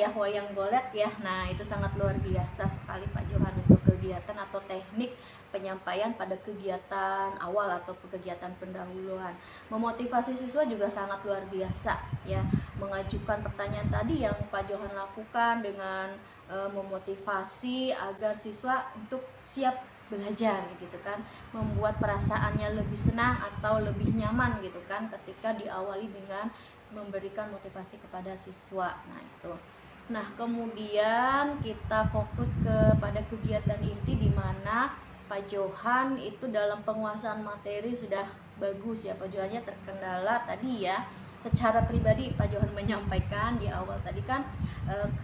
golek ya. Nah, itu sangat luar biasa sekali Pak Johan untuk kegiatan atau teknik penyampaian pada kegiatan awal atau kegiatan pendahuluan. Memotivasi siswa juga sangat luar biasa ya, mengajukan pertanyaan tadi yang Pak Johan lakukan dengan memotivasi agar siswa untuk siap belajar gitu kan, membuat perasaannya lebih senang atau lebih nyaman gitu kan ketika diawali dengan memberikan motivasi kepada siswa. Nah, itu. Nah, kemudian kita fokus kepada kegiatan inti di mana Pak Johan itu dalam penguasaan materi sudah bagus ya. Pak Johannya terkendala tadi ya, secara pribadi Pak Johan menyampaikan di awal tadi kan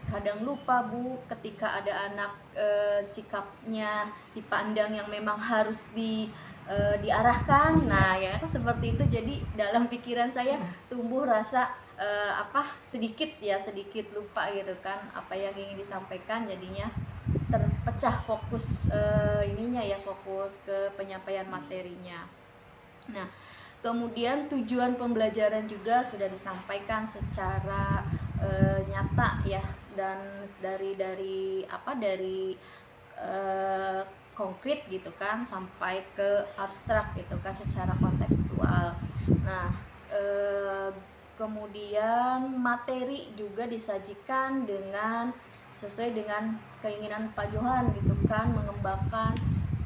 kadang lupa Bu ketika ada anak sikapnya dipandang yang memang harus diarahkan. Nah ya seperti itu, jadi dalam pikiran saya tumbuh rasa sedikit lupa gitu kan apa yang ingin disampaikan, jadinya terpecah fokus fokus ke penyampaian materinya. Nah, kemudian tujuan pembelajaran juga sudah disampaikan secara nyata ya, dan dari konkret gitu kan sampai ke abstrak gitu kan secara kontekstual. Nah, kemudian materi juga disajikan dengan sesuai dengan keinginan Pak Johan gitu kan, mengembangkan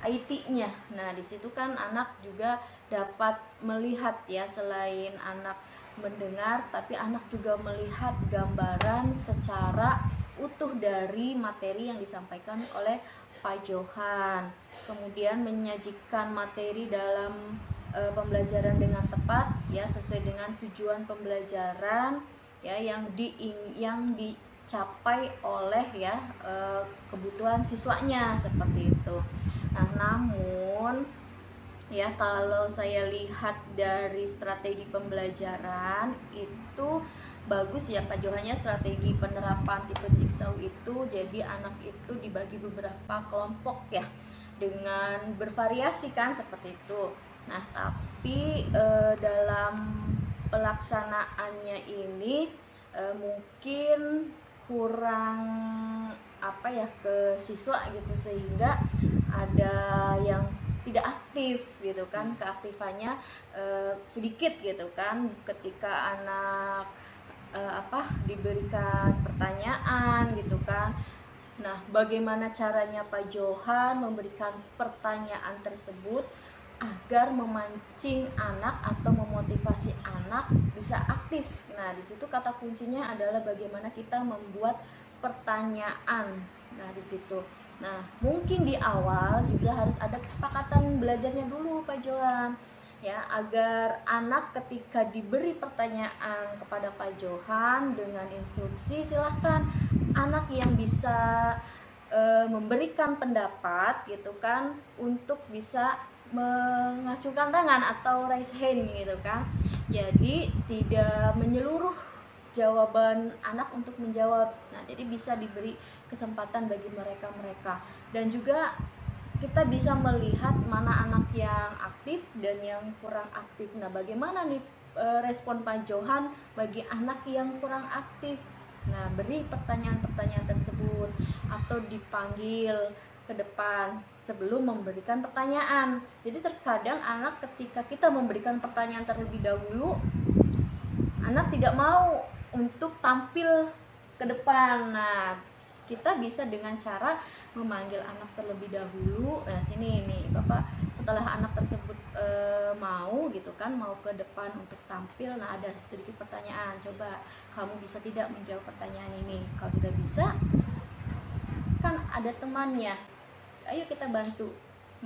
IT-nya. Nah, di situ kan anak juga dapat melihat ya, selain anak mendengar tapi anak juga melihat gambaran secara utuh dari materi yang disampaikan oleh Pak Johan. Kemudian menyajikan materi dalam pembelajaran dengan tepat ya, sesuai dengan tujuan pembelajaran ya yang dicapai oleh ya kebutuhan siswanya seperti itu. Nah, namun ya kalau saya lihat dari strategi pembelajaran itu bagus ya Pak Johannya, strategi penerapan tipe jigsaw itu jadi anak itu dibagi beberapa kelompok ya dengan bervariasi kan seperti itu. Nah, tapi dalam pelaksanaannya ini mungkin kurang ke siswa gitu, sehingga ada yang tidak aktif gitu kan, keaktifannya sedikit gitu kan ketika anak diberikan pertanyaan gitu kan. Nah, bagaimana caranya Pak Johan memberikan pertanyaan tersebut agar memancing anak atau memotivasi anak bisa aktif. Nah, di situ kata kuncinya adalah bagaimana kita membuat pertanyaan. Nah, di situ. Nah, mungkin di awal juga harus ada kesepakatan belajarnya dulu Pak Johan. Ya, agar anak ketika diberi pertanyaan kepada Pak Johan dengan instruksi, silahkan anak yang bisa memberikan pendapat gitu kan untuk bisa mengacungkan tangan atau raise hand gitu kan. Jadi tidak menyeluruh jawaban anak untuk menjawab. Nah, jadi bisa diberi kesempatan bagi mereka dan juga kita bisa melihat mana anak yang aktif dan yang kurang aktif. Nah, bagaimana nih respon Pak Johan bagi anak yang kurang aktif. Nah, beri pertanyaan-pertanyaan tersebut atau dipanggil ke depan sebelum memberikan pertanyaan. Jadi terkadang anak ketika kita memberikan pertanyaan terlebih dahulu, anak tidak mau untuk tampil ke depan. Nah, kita bisa dengan cara memanggil anak terlebih dahulu. Nah, sini nih Bapak, setelah anak tersebut mau gitu kan, mau ke depan untuk tampil, nah ada sedikit pertanyaan, coba kamu bisa tidak menjawab pertanyaan ini. Kalau tidak bisa, kan ada temannya, ayo kita bantu,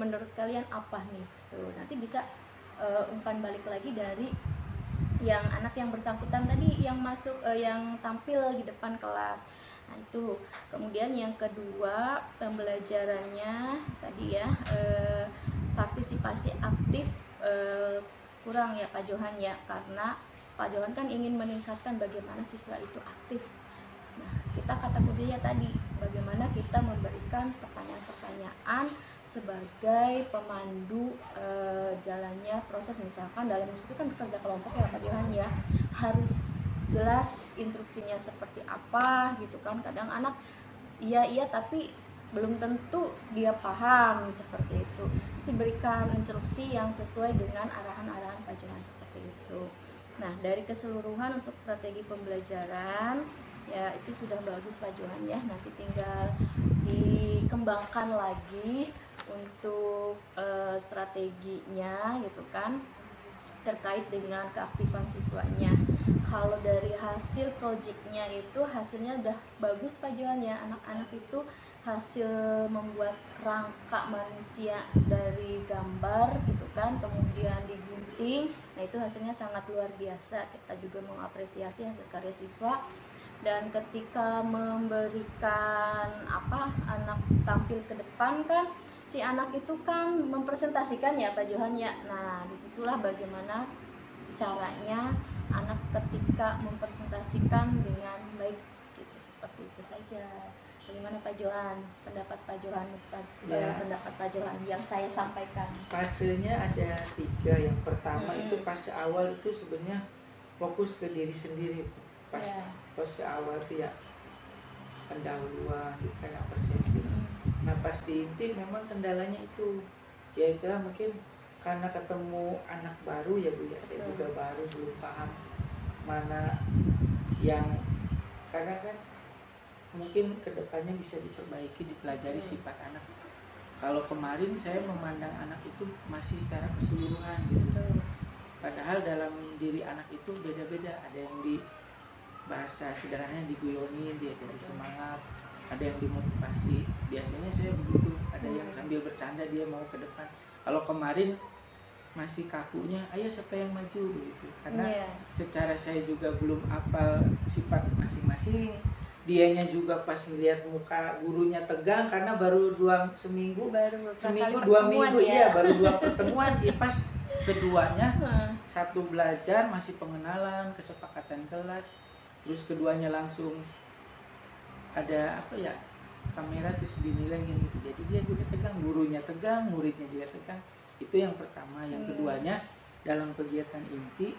menurut kalian apa nih? Tuh, nanti bisa umpan balik lagi dari yang anak yang bersangkutan tadi yang masuk yang tampil di depan kelas. Nah, itu. Kemudian yang kedua, pembelajarannya tadi ya, partisipasi aktif kurang ya Pak Johan ya, karena Pak Johan kan ingin meningkatkan bagaimana siswa itu aktif. Nah, kita kata kuncinya tadi, bagaimana kita memberikan pertanyaan-pertanyaan sebagai pemandu jalannya proses. Misalkan dalam musik itu kan kerja kelompok ya Pak Johan ya, harus jelas instruksinya seperti apa gitu kan. Kadang anak iya tapi belum tentu dia paham seperti itu. Diberikan instruksi yang sesuai dengan arahan-arahan Pak Johan seperti itu. Nah, dari keseluruhan untuk strategi pembelajaran ya itu sudah bagus Pak Johan ya. Nanti tinggal dikembangkan lagi untuk strateginya gitu kan, terkait dengan keaktifan siswanya. Kalau dari hasil proyeknya itu hasilnya udah bagus Pak Johan ya. Anak-anak itu hasil membuat rangka manusia dari gambar gitu kan, kemudian digunting. Nah, itu hasilnya sangat luar biasa. Kita juga mengapresiasi hasil karya siswa. Dan ketika memberikan anak tampil ke depan kan, si anak itu kan mempresentasikan ya Pak Johan ya. Nah, disitulah bagaimana caranya anak ketika mempresentasikan dengan baik gitu, seperti itu saja. Bagaimana Pak Johan, pendapat Pak Johan pendapat Pak Johan yang saya sampaikan? Fasenya ada 3. Yang pertama itu fase awal itu sebenarnya fokus ke diri sendiri. Fase awal itu ya pendahuluan, kayak persepsi. Nah, pas di inti memang kendalanya itu ya itulah, mungkin karena ketemu anak baru ya Bu ya, saya juga baru belum paham mana yang, karena kan mungkin kedepannya bisa diperbaiki, dipelajari sifat anak. Kalau kemarin saya memandang anak itu masih secara keseluruhan gitu. Padahal dalam diri anak itu beda-beda, ada yang di bahasa sederhananya diguyonin, dia jadi semangat, ada yang dimotivasi. Biasanya saya begitu, ada yang sambil bercanda dia mau ke depan. Kalau kemarin masih kakunya, ayo siapa yang maju begitu. Karena secara saya juga belum hafal sifat masing-masing. Dianya juga pas ngeliat muka gurunya tegang karena baru seminggu 2 minggu ya, baru 2 pertemuan. Ya pas keduanya satu belajar masih pengenalan, kesepakatan kelas, terus keduanya langsung ada kamera terus dinilai gitu. Jadi dia juga tegang, gurunya tegang, muridnya juga tegang. Itu yang pertama. Yang keduanya dalam kegiatan inti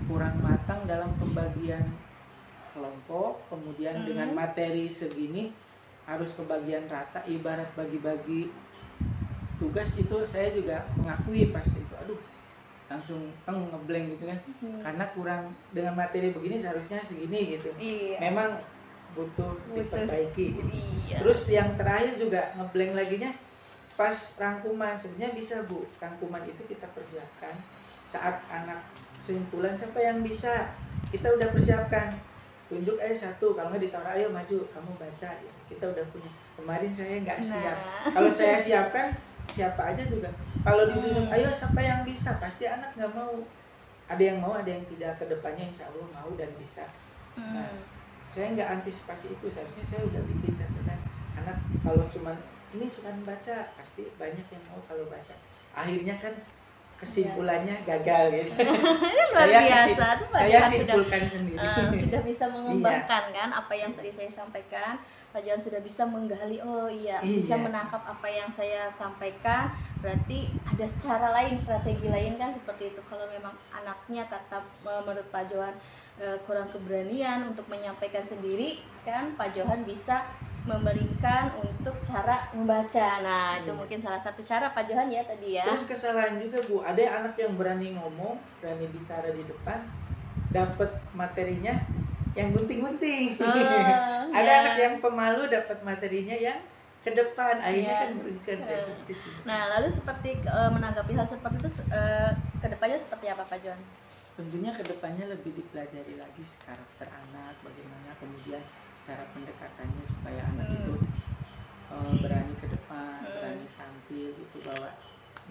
kurang matang dalam pembagian kelompok. Kemudian dengan materi segini harus kebagian rata, ibarat bagi-bagi tugas. Itu saya juga mengakui pas itu langsung ngeblank gitu kan. Karena kurang, dengan materi begini seharusnya segini gitu. Memang butuh diperbaiki gitu. Terus yang terakhir juga ngeblank laginya pas rangkuman. Sebenarnya bisa Bu, rangkuman itu kita persiapkan saat anak simpulan siapa yang bisa, kita udah persiapkan, tunjuk satu, kalau nggak ditaruh ayo maju kamu baca ya. Kita udah punya. Kemarin saya nggak siap. Kalau saya siapkan siapa aja juga, kalau ditunjuk ayo siapa yang bisa, pasti anak nggak mau. Ada yang mau, ada yang tidak. Kedepannya insya Allah mau dan bisa. Nah, saya nggak antisipasi itu. Seharusnya saya udah bikin catatan anak, kalau cuma baca pasti banyak yang mau kalau baca. Akhirnya kan kesimpulannya gagal gitu. Luar biasa tuh Pak saya Johan simpulkan sendiri. sudah bisa mengembangkan kan apa yang tadi saya sampaikan. Pak Johan sudah bisa menggali, oh iya, bisa menangkap apa yang saya sampaikan. Berarti ada cara lain, strategi lain kan seperti itu. Kalau memang anaknya kata menurut Pak Johan kurang keberanian untuk menyampaikan sendiri, kan Pak Johan bisa memberikan untuk cara membaca. Nah, itu mungkin salah satu cara Pak Johan ya tadi ya. Terus kesalahan juga Bu, ada anak yang berani ngomong, berani bicara di depan, dapat materinya yang gunting-gunting. Ada anak yang pemalu dapat materinya yang ke depan, akhirnya kan berikan Nah, lalu seperti menanggapi hal seperti itu, kedepannya seperti apa Pak Johan? Tentunya kedepannya lebih dipelajari lagi karakter anak, bagaimana kemudian cara pendekatannya supaya anak itu berani ke depan, berani tampil gitu, bahwa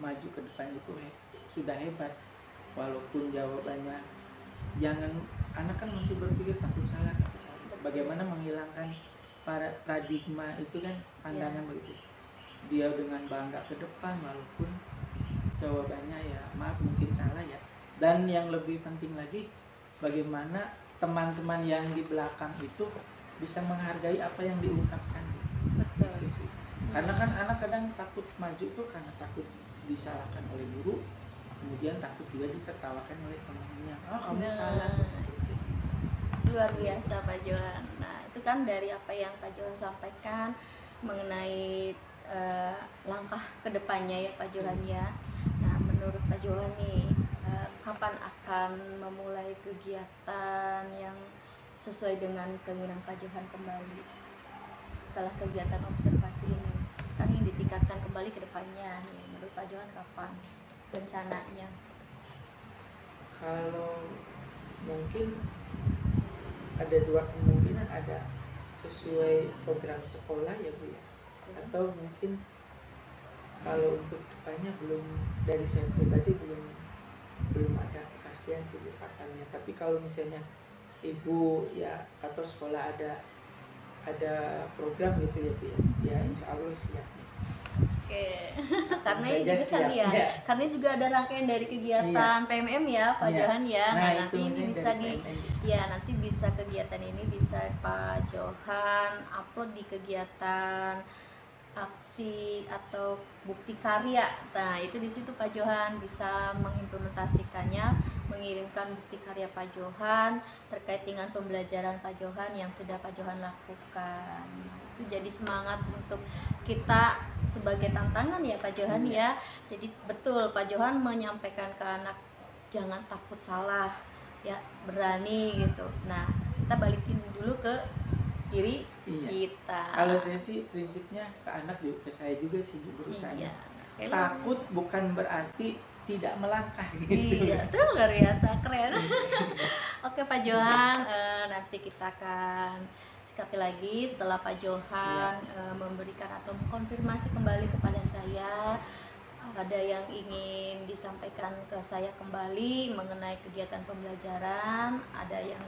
maju ke depan itu sudah hebat walaupun jawabannya jangan, anak kan masih berpikir takut salah. Bagaimana menghilangkan paradigma itu kan, pandangan begitu, dia dengan bangga ke depan walaupun jawabannya ya maaf mungkin salah ya. Dan yang lebih penting lagi, bagaimana teman-teman yang di belakang itu bisa menghargai apa yang diungkapkan. Betul. Gitu sih. Karena kan anak kadang takut maju tuh karena takut disalahkan oleh guru, kemudian takut juga ditertawakan oleh temannya. Oh kamu salah. Luar biasa Pak Johan. Nah, itu kan dari apa yang Pak Johan sampaikan mengenai langkah kedepannya ya Pak Johan ya. Nah, menurut Pak Johan nih, kapan akan memulai kegiatan yang sesuai dengan keinginan Pak Johan kembali setelah kegiatan observasi ini? Kan ini ditingkatkan kembali ke depannya. Menurut Pak Johan kapan rencananya? Kalau mungkin ada dua kemungkinan, ada sesuai program sekolah ya Bu ya, atau mungkin kalau untuk depannya belum, dari saya pribadi belum ada kepastian sih Bu kapannya. Tapi kalau misalnya ibu ya atau sekolah ada program gitu ya Bu ya, insya Allah siap. Oke, karena ini juga kan ya, karena juga ada rangkaian dari kegiatan PMM ya Pak Johan ya. Nah, nanti ini bisa nanti bisa kegiatan ini bisa Pak Johan upload di kegiatan aksi atau bukti karya. Nah, itu di situ Pak Johan bisa mengimplementasikannya, mengirimkan bukti karya Pak Johan terkait dengan pembelajaran Pak Johan yang sudah Pak Johan lakukan. Itu jadi semangat untuk kita sebagai tantangan ya Pak Johan ya. Jadi betul Pak Johan menyampaikan ke anak jangan takut salah ya, berani gitu. Nah, kita balikin dulu ke diri kita. Kalau saya sih prinsipnya ke anak juga, ke saya juga sih berusaha. Takut bukan berarti tidak melangkah gitu. Iya, itu luar biasa keren. Oke Pak Johan, nanti kita akan sikapi lagi setelah Pak Johan memberikan atau mengkonfirmasi kembali kepada saya. Ada yang ingin disampaikan ke saya kembali mengenai kegiatan pembelajaran, ada yang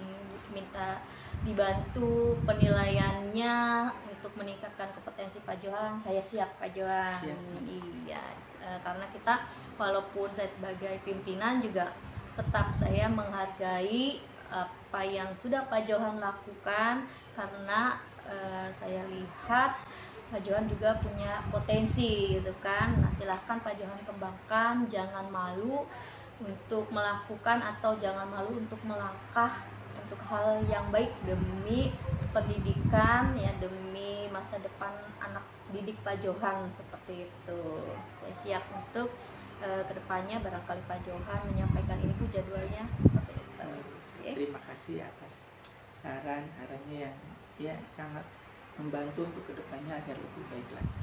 minta dibantu penilaiannya untuk meningkatkan kompetensi Pak Johan, saya siap Pak Johan. Iya, karena kita walaupun saya sebagai pimpinan juga tetap saya menghargai apa yang sudah Pak Johan lakukan, karena saya lihat Pak Johan juga punya potensi gitu kan. Nah, silahkan Pak Johan kembangkan, jangan malu untuk melakukan atau jangan malu untuk melangkah untuk hal yang baik demi pendidikan ya, demi masa depan anak didik Pak Johan, seperti itu. Saya siap untuk kedepannya barangkali Pak Johan menyampaikan ini Bu jadwalnya seperti itu. Terima kasih atas saran-sarannya yang ya sangat membantu untuk kedepannya agar lebih baik lagi.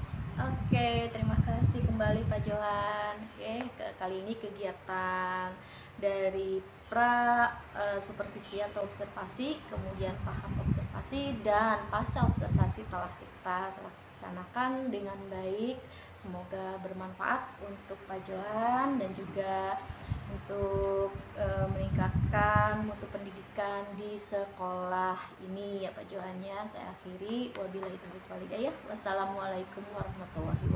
Oke, terima kasih kembali Pak Johan. Oke, kali ini kegiatan dari supervisi atau observasi, kemudian tahap observasi dan pasca observasi telah kita laksanakan dengan baik. Semoga bermanfaat untuk Pak Johan dan juga untuk meningkatkan mutu pendidikan di sekolah ini ya Pak Johan ya. Saya akhiri, wabillahi taufiq wal hidayah. Wassalamualaikum warahmatullahi wabarakatuh.